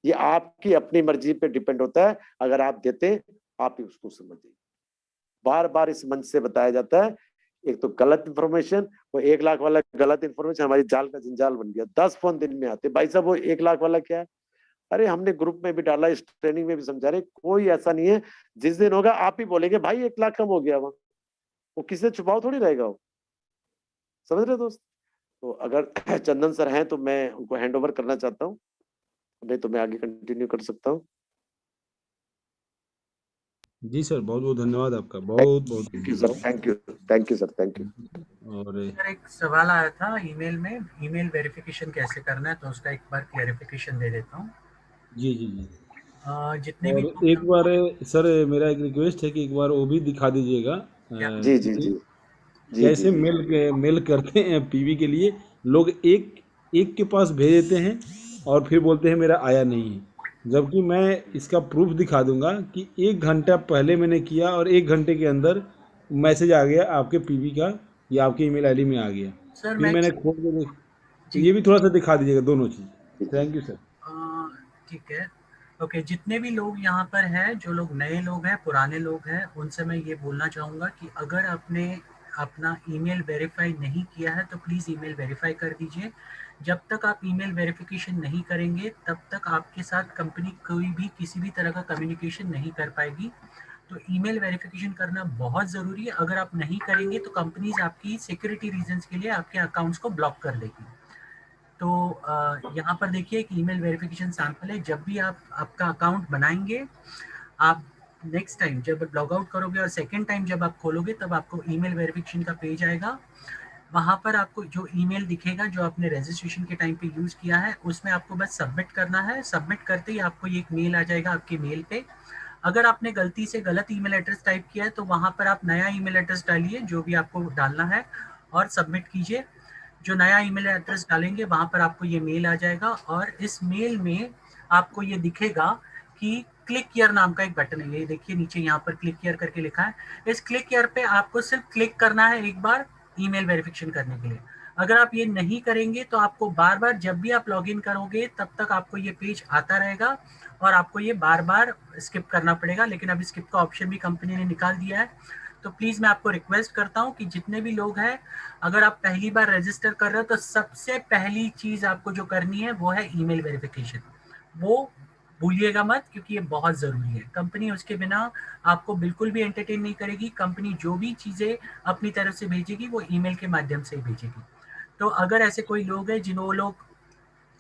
ये आपकी अपनी मर्जी पे डिपेंड होता है। अगर आप देते, आप ही उसको समझिए। बार बार इस मंच से बताया जाता है, एक तो गलत इंफॉर्मेशन, वो 1 लाख वाला गलत इंफॉर्मेशन हमारी जाल का जंजाल बन गया। 10 फोन दिन में आते, भाई साहब वो 1 लाख वाला क्या है? अरे हमने ग्रुप में भी डाला, इस ट्रेनिंग में भी समझा रहे, कोई ऐसा नहीं है। जिस दिन होगा आप ही बोलेंगे भाई 1 लाख कम हो गया वहां, वो किसी से छुपाव थोड़ी रहेगा वो। समझ रहे दोस्त? तो अगर चंदन सर हैं तो मैं उनको हैंड ओवर करना चाहता हूँ, नहीं तो मैं आगे कंटिन्यू कर सकता हूँ। जी सर, बहुत बहुत धन्यवाद आपका, बहुत बहुत thank you sir, thank you, thank you sir, thank you. और सर एक सवाल आया था ईमेल में, ईमेल वेरिफिकेशन कैसे करना है, तो उसका एक बार क्लेरिफिकेशन दे देता हूँ। जी जी जी। जितने भी और लोग एक बार सर मेरा एक रिक्वेस्ट है कि एक बार वो भी दिखा दीजिएगा क्या जी जी कि जी जी जी कैसे जी। मेल करते हैं पीवी के लिए। लोग एक एक के पास भेज देते हैं और फिर बोलते हैं मेरा आया नहीं है, जबकि मैं इसका प्रूफ दिखा दूंगा कि 1 घंटा पहले मैंने किया और 1 घंटे के अंदर मैसेज आ गया आपके पीवी का, या आपके ईमेल आईडी में आ गया। सर फिर मैं मैंने खोल के देख, तो जी ये भी थोड़ा सा दिखा दीजिएगा दोनों चीज़। Thank you sir. ठीक है। ओके, जितने भी लोग यहाँ पर हैं, जो लोग नए लोग हैं, पुराने लोग हैं, उनसे मैं ये बोलना चाहूँगा कि अगर आपने अपना ईमेल वेरीफाई नहीं किया है तो प्लीज़ ईमेल वेरीफाई कर दीजिए। जब तक आप ईमेल वेरिफिकेशन नहीं करेंगे तब तक आपके साथ कंपनी कोई भी किसी भी तरह का कम्युनिकेशन नहीं कर पाएगी। तो ईमेल वेरिफिकेशन करना बहुत ज़रूरी है। अगर आप नहीं करेंगे तो कंपनीज आपकी सिक्योरिटी रीजंस के लिए आपके अकाउंट्स को ब्लॉक कर देगी। तो यहाँ पर देखिए एक ईमेल वेरिफिकेशन सैंपल है। जब भी आप आपका अकाउंट बनाएंगे, आप नेक्स्ट टाइम जब लॉग आउट करोगे और सेकेंड टाइम जब आप खोलोगे तब आपको ईमेल वेरिफिकेशन का पेज आएगा। वहाँ पर आपको जो ईमेल दिखेगा जो आपने रजिस्ट्रेशन के टाइम पे यूज़ किया है, उसमें आपको बस सबमिट करना है। सबमिट करते ही आपको ये एक मेल आ जाएगा आपके मेल पे। अगर आपने गलती से गलत ईमेल एड्रेस टाइप किया है तो वहाँ पर आप नया ईमेल एड्रेस डालिए जो भी आपको डालना है और सबमिट कीजिए। जो नया ईमेल एड्रेस डालेंगे वहाँ पर आपको ये मेल आ जाएगा और इस मेल में आपको ये दिखेगा कि क्लिक हियर नाम का एक बटन है। ये देखिए नीचे यहाँ पर क्लिक हियर करके लिखा है। इस क्लिक हियर पे आपको सिर्फ क्लिक करना है एक बार ईमेल वेरिफिकेशन करने के लिए। अगर आप ये नहीं करेंगे तो आपको बार बार जब भी आप लॉगिन करोगे तब तक आपको ये पेज आता रहेगा और आपको ये बार बार स्किप करना पड़ेगा। लेकिन अभी स्किप का ऑप्शन भी कंपनी ने निकाल दिया है। तो प्लीज़ मैं आपको रिक्वेस्ट करता हूँ कि जितने भी लोग हैं, अगर आप पहली बार रजिस्टर कर रहे हो तो सबसे पहली चीज़ आपको जो करनी है वो है ईमेल वेरिफिकेशन। वो भूलिएगा मत, क्योंकि ये बहुत ज़रूरी है। कंपनी उसके बिना आपको बिल्कुल भी एंटरटेन नहीं करेगी। कंपनी जो भी चीज़ें अपनी तरफ से भेजेगी वो ईमेल के माध्यम से ही भेजेगी। तो अगर ऐसे कोई लोग हैं जिन्होंने लोग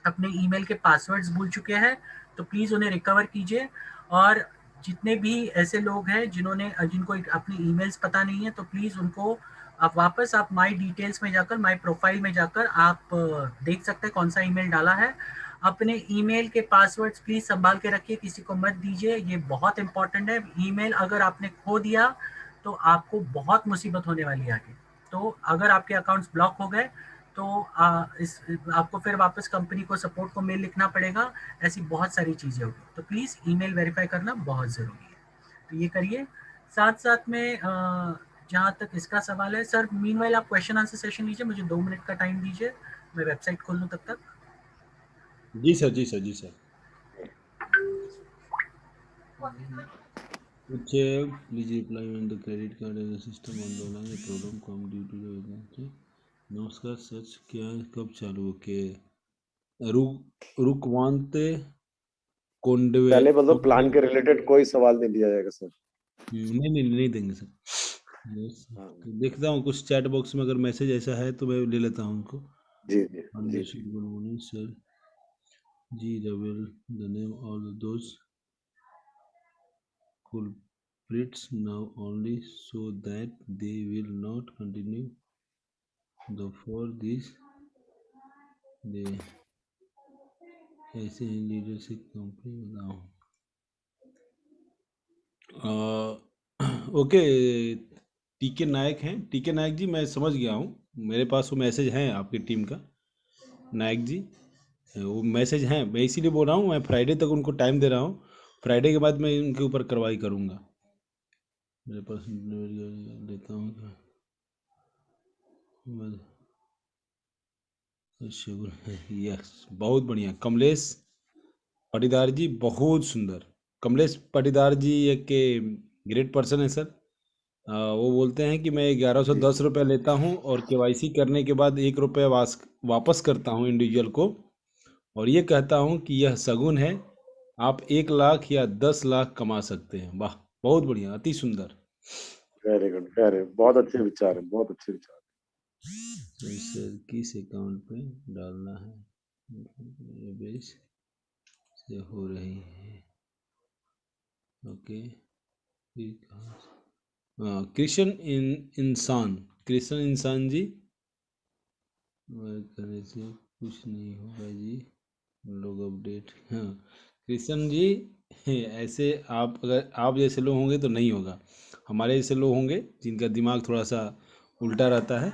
अपने ईमेल के पासवर्ड्स भूल चुके हैं तो प्लीज़ उन्हें रिकवर कीजिए। और जितने भी ऐसे लोग हैं जिनको अपने ईमेल्स पता नहीं है तो प्लीज़ उनको आप वापस आप माय डिटेल्स में जाकर, माय प्रोफाइल में जाकर आप देख सकते हैं कौन सा ईमेल डाला है। अपने ईमेल के पासवर्ड्स प्लीज़ संभाल के रखिए, किसी को मत दीजिए, ये बहुत इंपॉर्टेंट है। ईमेल अगर आपने खो दिया तो आपको बहुत मुसीबत होने वाली है आगे। तो अगर आपके अकाउंट्स ब्लॉक हो गए तो आपको फिर वापस कंपनी को सपोर्ट को मेल लिखना पड़ेगा। ऐसी बहुत सारी चीज़ें होगी। तो प्लीज़ ईमेल वेरीफाई करना बहुत ज़रूरी है। तो ये करिए। साथ साथ में जहाँ तक इसका सवाल है सर, मीनवाइल आप क्वेश्चन आंसर सेशन लीजिए, मुझे 2 मिनट का टाइम दीजिए, मैं वेबसाइट खोल लूँ तब तक। जी सर, जी सर, जी sir. Please reply when the credit card as a system on the online problem come due to the. नमस्कार सच क्या कब चालू के रुकवांते कोंडवे पहले बोल दो, प्लान के रिलेटेड कोई सवाल नहीं दिया जाएगा सर। नहीं नहीं नहीं देंगे सर। हाँ, तो देखता हूँ कुछ चैट बॉक्स में अगर मैसेज ऐसा है तो मैं ले लेता हूँ उनको। जी जी जी जी। गुड मॉर्निंग सर जी, reveal the name of those culprits now only so that they will not continue the for this they ऐसे ही लीडरशिप कंपनी बताओ। ओके, टीके नायक हैं। टीके नायक जी मैं समझ गया हूँ, मेरे पास वो मैसेज हैं आपकी टीम का। नायक जी वो मैसेज हैं, मैं इसीलिए बोल रहा हूँ, मैं फ्राइडे तक उनको टाइम दे रहा हूँ। फ्राइडे के बाद मैं उनके ऊपर कार्रवाई करूँगा। मेरे पास लेता हूँ। यस, बहुत बढ़िया। कमलेश पाटीदार जी, बहुत सुंदर। कमलेश पाटीदार जी एक ग्रेट पर्सन है सर। वो बोलते हैं कि मैं 1110 रुपये लेता हूँ और केवाईसी करने के बाद 1 रुपये वापस करता हूँ इंडिविजुअल को, और ये कहता हूँ कि यह शगुन है, आप 1 लाख या 10 लाख कमा सकते हैं। वाह, बहुत बढ़िया, अति सुंदर। वेरी गुड, वेरी, बहुत अच्छे विचार है, बहुत अच्छे विचार। सर किस अकाउंट पे डालना है, बेस से हो रही है। ओके, कृष्ण इंसान जी, करने से कुछ नहीं होगा जी, लोग अपडेट। हाँ कृष्ण जी, ऐसे आप, अगर आप जैसे लोग होंगे तो नहीं होगा। हमारे जैसे लोग होंगे जिनका दिमाग थोड़ा सा उल्टा रहता है,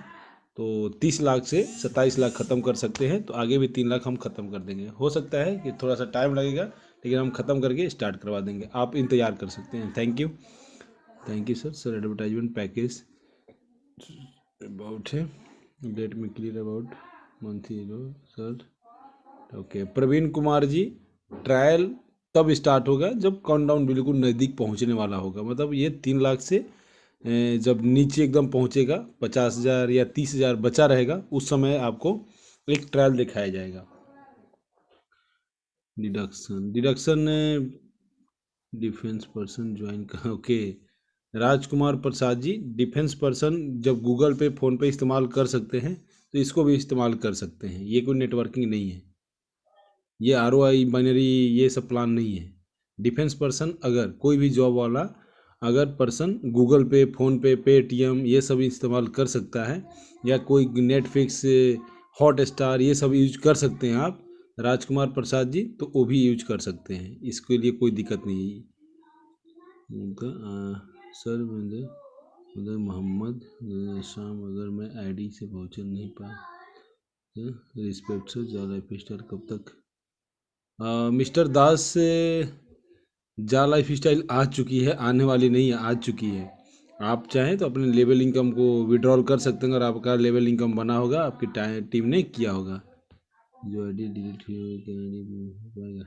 तो 30 लाख से 27 लाख ख़त्म कर सकते हैं। तो आगे भी 3 लाख हम ख़त्म कर देंगे। हो सकता है कि थोड़ा सा टाइम लगेगा, लेकिन हम ख़त्म करके स्टार्ट करवा देंगे। आप इंतज़ार कर सकते हैं। Thank you, thank you sir. Sir advertisement package about है, let me clear about monthly sir. Okay, Praveen Kumar ji, trial तब स्टार्ट होगा जब काउंटडाउन बिल्कुल नज़दीक पहुंचने वाला होगा। मतलब ये 3 लाख से जब नीचे एकदम पहुंचेगा, 50,000 या 30,000 बचा रहेगा, उस समय आपको एक ट्रायल दिखाया जाएगा। डिडक्शन डिफेंस पर्सन ज्वाइन का। ओके, राजकुमार प्रसाद जी, डिफेंस पर्सन जब गूगल पे फ़ोन पे इस्तेमाल कर सकते हैं, तो इसको भी इस्तेमाल कर सकते हैं। ये कोई नेटवर्किंग नहीं है, ये ROI बाइनरी ये सब प्लान नहीं है। डिफेंस पर्सन, अगर कोई भी जॉब वाला अगर पर्सन गूगल पे, फ़ोन पे, पेटीएम ये सब इस्तेमाल कर सकता है, या कोई नेटफ्लिक्स, हॉट स्टार ये सब यूज कर सकते हैं आप, राजकुमार प्रसाद जी, तो वो भी यूज कर सकते हैं। इसके लिए कोई दिक्कत नहीं है। सर उधर मोहम्मद शाम, अगर मैं ID से पहुँच नहीं पाया, रिस्पेक्ट से ज़्यादा पिस्टल कब तक। मिस्टर दास से जा लाइफ स्टाइल आ चुकी है, आने वाली नहीं है, आ चुकी है। आप चाहें तो अपने लेवल इनकम को विड्रॉल कर सकते हैं, अगर आपका लेवल इनकम बना होगा, आपकी टीम ने किया होगा। जो ID डिलीट हो पाएगा,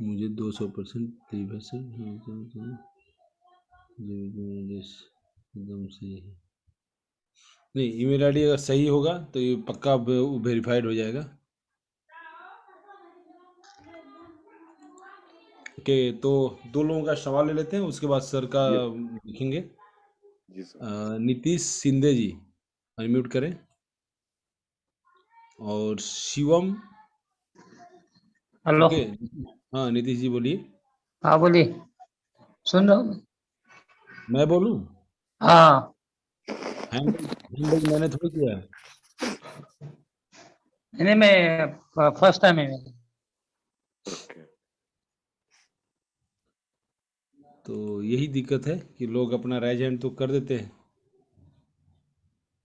मुझे 200% एकदम सही है। नहीं, ईमेल ID अगर सही होगा तो ये पक्का वेरीफाइड हो जाएगा। ओके, तो 2 लोगों का सवाल ले लेते हैं, उसके बाद सर का लिखेंगे। जी सर। नीतीश शिंदे जी, अनम्यूट करें। और शिवम। हेलो। ओके, हाँ नीतीश जी बोलिए। हाँ बोलिए, सुन रहा हूँ। मैं बोलूँ? हाँ, हैंडल मैंने थोड़ी किया है। नहीं मैं फर्स्ट टाइम है मेरा। ओके, तो यही दिक्कत है कि लोग अपना राइज हैंड तो कर देते हैं,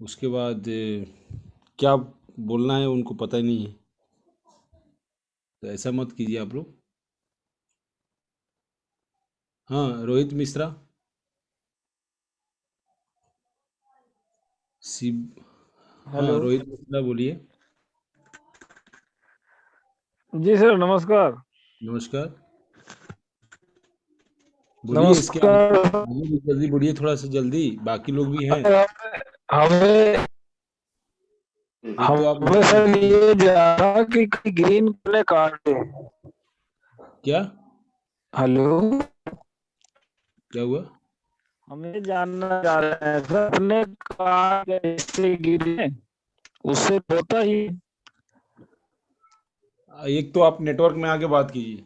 उसके बाद क्या बोलना है उनको पता ही नहीं है। तो ऐसा मत कीजिए आप लोग। हाँ रोहित मिश्रा, शिव। हाँ हेलो रोहित मिश्रा बोलिए। जी सर, नमस्कार। नमस्कार, बोलिए। इसके नमस्कार। आगे भी जल्दी बोलिए, थोड़ा सा जल्दी, बाकी लोग भी हैं। हमें एक तो आप हमें सर ये जाना कि ग्रीन ने काट दे। क्या हेलो, क्या हुआ? हमें जानना चाह रहे हैं सर, अपने कार कैसे गिरे, उससे होता ही। एक तो आप नेटवर्क में आके बात कीजिए,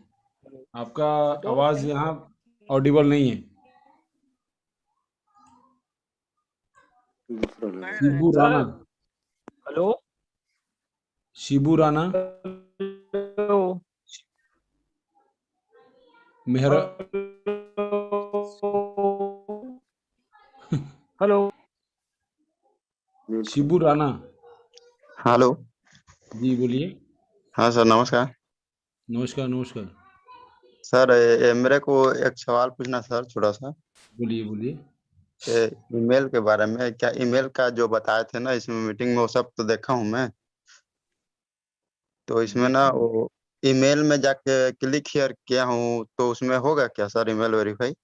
आपका आवाज़ यहाँ ऑडिबल नहीं है। दूसरा ले लो। Shibu sir Rana, hello, Shibu Rana, hello, Mehar hello. Mute Shibu Rana hello. जी बोलिए। हाँ सर, नमस्कार। नमस्कार नमस्कार, सर मेरे को एक सवाल पूछना सर, छोटा सा। बोलिए बोलिए। ईमेल के बारे में, क्या ईमेल का जो बताए थे ना इसमें मीटिंग में, वो सब तो देखा हूँ मैं। तो इसमें ना वो ईमेल में जाके क्लिक हियर किया हूँ, तो उसमें होगा क्या सर ईमेल वेरीफाई?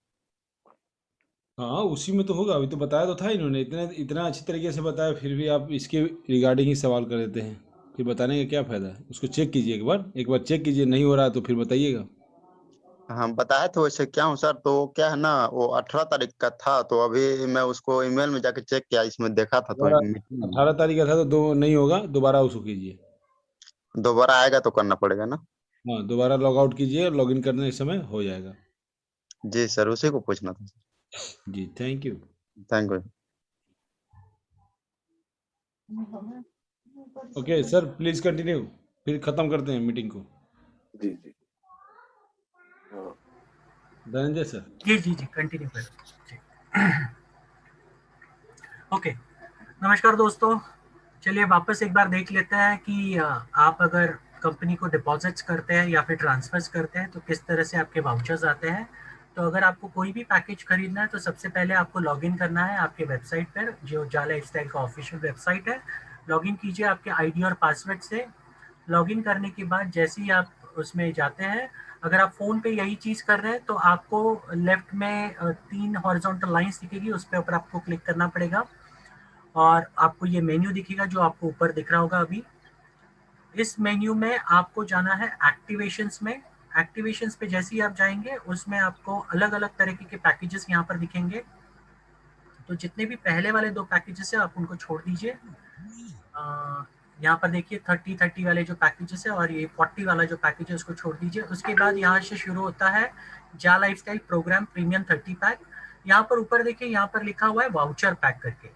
हाँ, उसी में तो होगा। अभी तो बताया तो था इन्होंने, इतना इतना अच्छी तरीके से बताया, फिर भी आप इसके रिगार्डिंग ही सवाल कर देते हैं। फिर बताने का क्या फ़ायदा है? उसको चेक कीजिए एक बार चेक कीजिए, नहीं हो रहा है तो फिर बताइएगा। हम बताए थे वैसे क्या हूँ सर, तो वो क्या है ना, वो 18 तारीख का था, तो अभी मैं उसको ईमेल में जाके चेक किया, इसमें देखा था तो दोबारा मीटिंग में। 18 तारीख का था तो दो नहीं होगा, दोबारा उसको कीजिए। दोबारा आएगा तो करना पड़ेगा ना? हाँ, दोबारा लॉग आउट कीजिए, लॉगिन करने के समय हो जाएगा। जी सर, उसी को पूछना था। जी, thank you. Thank you. Okay sir, please continue, फिर ख़त्म करते हैं मीटिंग को। जी जी। हाँ धनंजय सर। जी जी जी, कंटिन्यू करो जी। ओके, नमस्कार दोस्तों। चलिए वापस एक बार देख लेते हैं कि आप अगर कंपनी को डिपॉजिट्स करते हैं या फिर ट्रांसफर्स करते हैं तो किस तरह से आपके वाउचर्स आते हैं। तो अगर आपको कोई भी पैकेज खरीदना है तो सबसे पहले आपको लॉगिन करना है आपके वेबसाइट पर, जो जाला लाइफस्टाइल का ऑफिशियल वेबसाइट है। लॉगिन कीजिए आपके आईडी और पासवर्ड से। लॉगिन करने के बाद जैसे ही आप उसमें जाते हैं, अगर आप फ़ोन पे यही चीज़ कर रहे हैं तो आपको लेफ्ट में 3 हॉरिजॉन्टल लाइंस दिखेगी, उस पे ऊपर आपको क्लिक करना पड़ेगा और आपको ये मेन्यू दिखेगा जो आपको ऊपर दिख रहा होगा अभी। इस मेन्यू में आपको जाना है एक्टिवेशंस में। एक्टिवेशंस पे जैसे ही आप जाएंगे उसमें आपको अलग अलग तरीके के पैकेजेस यहाँ पर दिखेंगे। तो जितने भी पहले वाले 2 पैकेजेस है आप उनको छोड़ दीजिए। यहाँ पर देखिए 30 वाले जो पैकेजेस है और ये 40 वाला जो पैकेज है उसको छोड़ दीजिए। उसके बाद यहाँ से शुरू होता है जा लाइफस्टाइल प्रोग्राम प्रीमियम 30 पैक। यहाँ पर ऊपर देखिए, यहाँ पर लिखा हुआ है वाउचर पैक करके।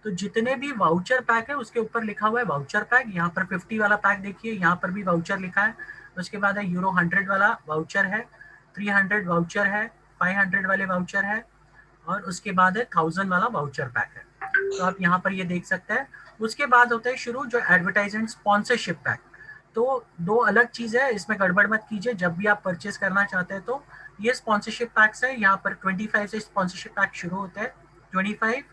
तो जितने भी वाउचर पैक है उसके ऊपर लिखा हुआ है वाउचर पैक। यहाँ पर 50 वाला पैक देखिए, यहाँ पर भी वाउचर लिखा है। उसके बाद है यूरो 100 वाला वाउचर है, 300 वाउचर है, 500 वाले वाउचर है और उसके बाद है 1000 वाला वाउचर पैक है। तो आप यहाँ पर ये देख सकते हैं। उसके बाद होता है शुरू जो एडवर्टाइजमेंट स्पॉन्सरशिप पैक। तो 2 अलग चीज़ है, इसमें गड़बड़ मत कीजिए। जब भी आप परचेस करना चाहते हैं तो ये स्पॉन्सरशिप पैक्स है। यहाँ पर 25 से स्पॉन्सरशिप पैक शुरू होता है। 25,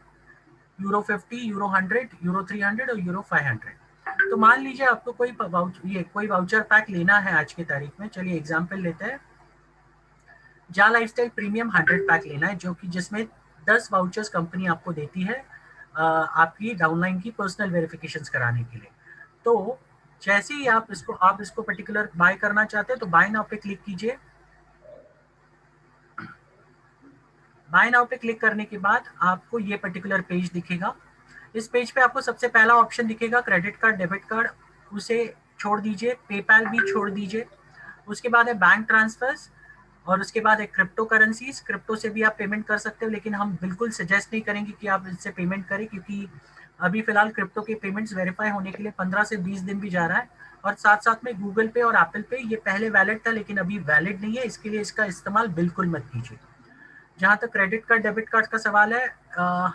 यूरो 50, यूरो 100, यूरो 300 और यूरो 500। तो मान लीजिए आपको कोई वाउचर पैक लेना है आज की तारीख में। चलिए एग्जाम्पल लेते हैं। जा लाइफस्टाइल प्रीमियम 100 पैक लेना है, जो कि जिसमें 10 वाउचर्स कंपनी आपको देती है आपकी डाउनलाइन की पर्सनल वेरिफिकेशंस कराने के लिए। तो जैसे ही आप इसको पर्टिकुलर बाय करना चाहते हैं तो बाय नाउ पे क्लिक कीजिए। बाय नाउ पे क्लिक करने के बाद आपको ये पर्टिकुलर पेज दिखेगा। इस पेज पे आपको सबसे पहला ऑप्शन दिखेगा क्रेडिट कार्ड डेबिट कार्ड, उसे छोड़ दीजिए। पेपैल भी छोड़ दीजिए। उसके बाद है बैंक ट्रांसफर्स और उसके बाद है क्रिप्टो करेंसीज। क्रिप्टो से भी आप पेमेंट कर सकते हो, लेकिन हम बिल्कुल सजेस्ट नहीं करेंगे कि आप इससे पेमेंट करें, क्योंकि अभी फिलहाल क्रिप्टो के पेमेंट्स वेरीफाई होने के लिए 15 से 20 दिन भी जा रहा है। और साथ साथ में गूगल पे और एप्पल पे ये पहले वैलिड था लेकिन अभी वैलिड नहीं है, इसके लिए इसका इस्तेमाल बिल्कुल मत कीजिए। जहाँ तक क्रेडिट कार्ड डेबिट कार्ड का सवाल है,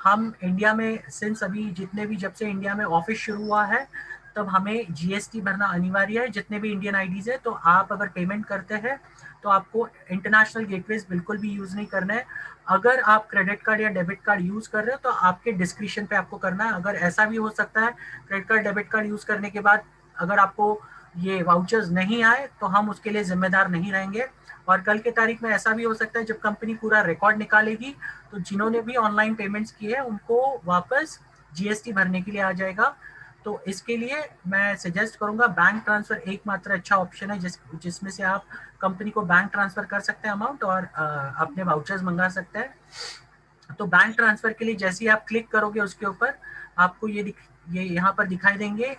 हम इंडिया में सिंस अभी जितने भी जब से इंडिया में ऑफिस शुरू हुआ है तब हमें जीएसटी भरना अनिवार्य है, जितने भी इंडियन आईडीज है। तो आप अगर पेमेंट करते हैं तो आपको इंटरनेशनल गेटवेज बिल्कुल भी यूज नहीं करना है। अगर आप क्रेडिट कार्ड या डेबिट कार्ड यूज कर रहे हो तो आपके डिस्क्रिप्शन पे आपको करना है। अगर ऐसा भी हो सकता है credit card debit card use करने के बाद अगर आपको ये वाउचर्स नहीं आए तो हम उसके लिए जिम्मेदार नहीं रहेंगे। और कल के तारीख में ऐसा भी हो सकता है जब कंपनी पूरा रिकॉर्ड निकालेगी तो जिन्होंने भी ऑनलाइन पेमेंट्स किए हैं उनको वापस जीएसटी भरने के लिए आ जाएगा। तो इसके लिए मैं सजेस्ट करूंगा बैंक ट्रांसफर एकमात्र अच्छा ऑप्शन है जिसमें से आप कंपनी को बैंक ट्रांसफर कर सकते हैं अमाउंट और अपने वाउचर्स मंगा सकते हैं। तो बैंक ट्रांसफर के लिए जैसे ही आप क्लिक करोगे उसके ऊपर आपको ये यहाँ पर दिखाई देंगे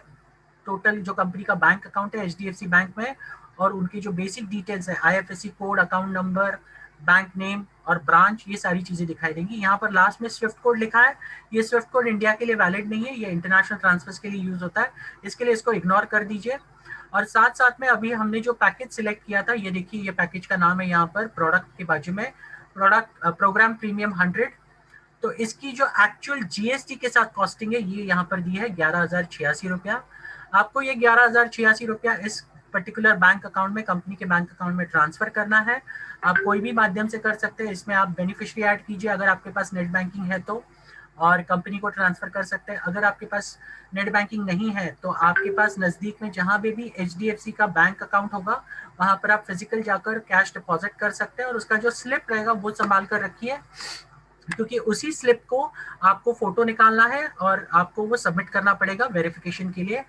टोटल जो कंपनी का बैंक अकाउंट है एचडीएफसी बैंक में, और उनकी जो बेसिक डिटेल्स है IFSC code, account number, bank name और ब्रांच, ये सारी चीजें दिखाई देंगी। यहाँ पर लास्ट में स्विफ्ट कोड लिखा है। ये स्विफ्ट कोड इंडिया के लिए वैलिड नहीं है, ये इंटरनेशनल ट्रांसफर्स के लिए यूज होता है, इसके लिए इसको इग्नोर कर दीजिए। और साथ साथ में अभी हमने जो पैकेज सिलेक्ट किया था, ये देखिए ये पैकेज का नाम है यहाँ पर प्रोडक्ट के बाजू में, प्रोडक्ट प्रोग्राम प्रीमियम 100। तो इसकी जो एक्चुअल जीएसटी के साथ कॉस्टिंग है ये यहाँ पर दी है 11,086 रुपया। आपको ये 11,086 रुपया इस पर्टिकुलर बैंक अकाउंट में, कंपनी के बैंक अकाउंट में ट्रांसफर करना है। आप कोई भी माध्यम से कर सकते हैं। इसमें आप बेनिफिशियरी ऐड कीजिए अगर आपके पास नेट बैंकिंग है तो, और कंपनी को ट्रांसफर कर सकते हैं। अगर आपके पास नेट बैंकिंग नहीं है तो आपके पास नज़दीक में जहाँ भी HDFC का बैंक अकाउंट होगा वहाँ पर आप फिजिकल जाकर कैश डिपॉजिट कर सकते हैं, और उसका जो स्लिप रहेगा वो संभाल कर रखिए, क्योंकि उसी स्लिप को आपको फोटो निकालना है और आपको वो सबमिट करना पड़ेगा वेरिफिकेशन के लिए।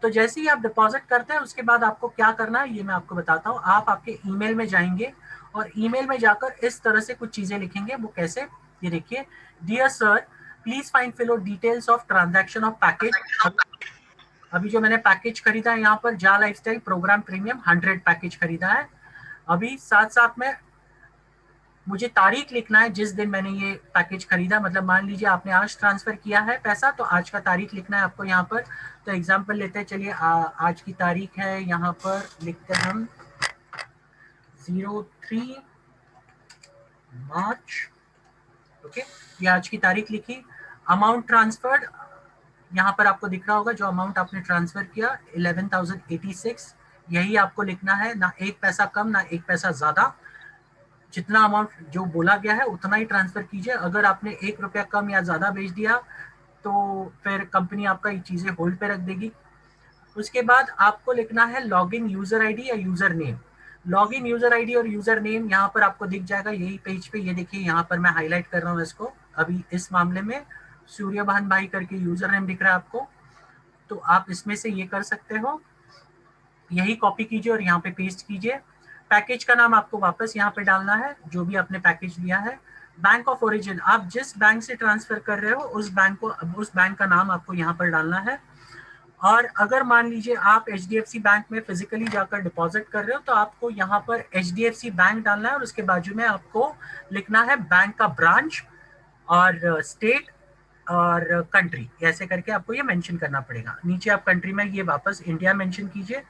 तो जैसे ही आप डिपॉजिट करते हैं उसके बाद आपको क्या करना है ये मैं आपको बताता हूँ। आप आपके ईमेल में जाएंगे और ईमेल में जाकर इस तरह से कुछ चीजें लिखेंगे। वो कैसे, ये देखिए, dear sir please find follow details of transaction of package. अभी जो मैंने पैकेज खरीदा है यहाँ पर जा लाइफस्टाइल प्रोग्राम प्रीमियम 100 पैकेज खरीदा है। अभी साथ साथ में मुझे तारीख लिखना है जिस दिन मैंने ये पैकेज खरीदा, मतलब मान लीजिए आपने आज ट्रांसफर किया है पैसा, तो आज का तारीख लिखना है आपको यहाँ पर। तो एग्जांपल लेते हैं, चलिए आज की तारीख है, यहाँ पर लिखते हैं हम 03 मार्च। ओके, ये आज की तारीख लिखी। अमाउंट ट्रांसफर्ड यहाँ पर आपको दिख रहा होगा, जो अमाउंट आपने ट्रांसफर किया 11,086, यही आपको लिखना है, ना एक पैसा कम ना एक पैसा ज्यादा। जितना अमाउंट जो बोला गया है उतना ही ट्रांसफर कीजिए। अगर आपने 1 रुपया कम या ज्यादा भेज दिया तो फिर कंपनी आपका ये चीजें होल्ड पे रख देगी। उसके बाद आपको लिखना है लॉगिन यूजर आईडी या user name. Login user ID और यूजर नेम यहाँ पर आपको दिख जाएगा यही पेज पे। ये देखिए यहाँ पर मैं हाईलाइट कर रहा हूँ इसको। अभी इस मामले में सूर्यभान भाई करके यूजर नेम दिख रहा है आपको, तो आप इसमें से ये कर सकते हो, यही कॉपी कीजिए और यहाँ पे पेस्ट कीजिए। पैकेज का नाम आपको वापस यहाँ पे डालना है जो भी आपने पैकेज लिया है। बैंक ऑफ ओरिजिन, आप जिस बैंक से ट्रांसफर कर रहे हो उस बैंक का नाम आपको यहाँ पर डालना है। और अगर मान लीजिए आप HDFC बैंक में फिजिकली जाकर डिपॉजिट कर रहे हो तो आपको यहाँ पर HDFC बैंक डालना है, और उसके बाजू में आपको लिखना है बैंक का ब्रांच और स्टेट और कंट्री, ऐसे करके आपको ये मेंशन करना पड़ेगा। नीचे आप कंट्री में ये वापस इंडिया मेंशन कीजिए।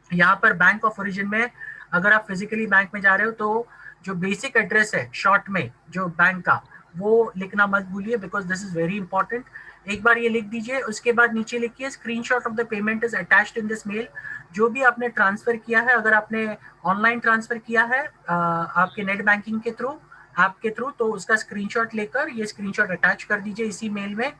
यहाँ पर बैंक ऑफ ओरिजिन में अगर आप फिजिकली बैंक में जा रहे हो तो जो बेसिक एड्रेस है शॉर्ट में जो बैंक का, वो लिखना मत भूलिए, because this is very important. एक बार ये लिख दीजिए। उसके बाद नीचे लिखिए screenshot of the payment is attached in this mail. जो भी आपने ट्रांसफर किया है, अगर आपने ऑनलाइन ट्रांसफर किया है आपके नेट बैंकिंग के थ्रू, ऐप के थ्रू, तो उसका स्क्रीनशॉट लेकर ये स्क्रीनशॉट अटैच कर दीजिए इसी मेल में।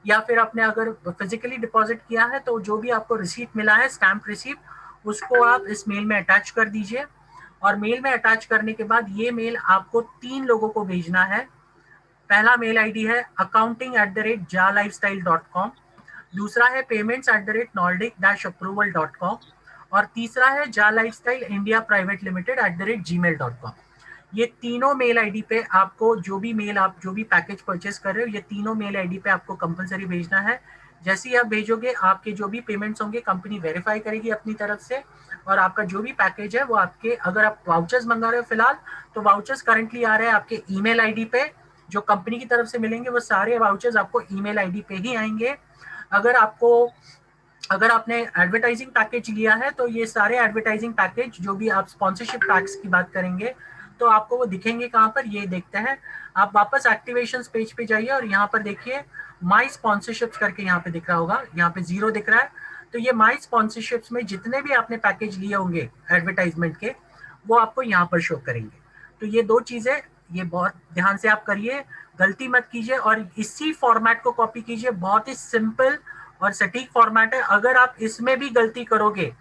या फिर आपने अगर फिजिकली डिपॉजिट किया है तो जो भी आपको रिसीट मिला है, स्टैम्प रिसीट, उसको आप इस मेल में अटैच कर दीजिए। और मेल में अटैच करने के बाद ये मेल आपको 3 लोगों को भेजना है। पहला मेल आईडी है accounting@jalifestyle.com, दूसरा है payments@nordic-approval.com, और तीसरा है jalifestyle-india-private-limited@gmail.com। ये तीनों मेल आईडी पे आपको जो भी पैकेज परचेस कर रहे हो, ये तीनों मेल आईडी पे आपको कंपलसरी भेजना है। जैसे ही आप भेजोगे आपके जो भी पेमेंट्स होंगे कंपनी वेरीफाई करेगी अपनी तरफ से, और आपका जो भी पैकेज है वो आपके, अगर आप वाउचर्स मंगा रहे हो फिलहाल, तो वाउचर्स करंटली आ रहे हैं आपके ईमेल आईडी पे, जो कंपनी की तरफ से मिलेंगे वो सारे वाउचर्स आपको ईमेल आईडी पे ही आएंगे। अगर आपने एडवर्टाइजिंग पैकेज लिया है तो ये सारे एडवर्टाइजिंग पैकेज, जो भी आप स्पॉन्सरशिप पैक्स की बात करेंगे, तो आपको वो दिखेंगे कहाँ पर, ये देखते हैं। आप वापस एक्टिवेशन पेज पे जाइए और यहाँ पर देखिए माई स्पॉन्सरशिप्स करके यहाँ पे दिख रहा होगा, यहाँ पे 0 दिख रहा है। तो ये माई स्पॉन्सरशिप्स में जितने भी आपने पैकेज लिए होंगे एडवर्टाइजमेंट के, वो आपको यहाँ पर शो करेंगे। तो ये 2 चीजें, ये बहुत ध्यान से आप करिए, गलती मत कीजिए, और इसी फॉर्मेट को कॉपी कीजिए। बहुत ही सिंपल और सटीक फॉर्मेट है। अगर आप इसमें भी गलती करोगे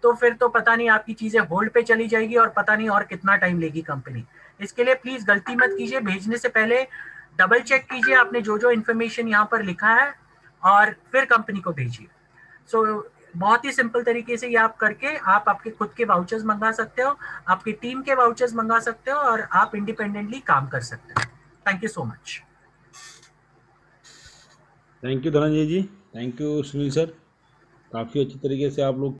तो फिर तो पता नहीं आपकी चीजें होल्ड पे चली जाएगी और पता नहीं और कितना टाइम लेगी कंपनी। इसके लिए प्लीज गलती मत कीजिए। भेजने से पहले डबल चेक कीजिए आपने जो इन्फॉर्मेशन यहाँ पर लिखा है, और फिर कंपनी को भेजिए। बहुत ही सिंपल तरीके से ये आप करके आप आपके खुद के वाउचर्स मंगा सकते हो, आपकी टीम के वाउचर्स मंगा सकते हो, और आप इंडिपेंडेंटली काम कर सकते हो। Thank you so much. Thank you Dhananjay ji, thank you Sunil sir. काफ़ी अच्छी तरीके से आप लोग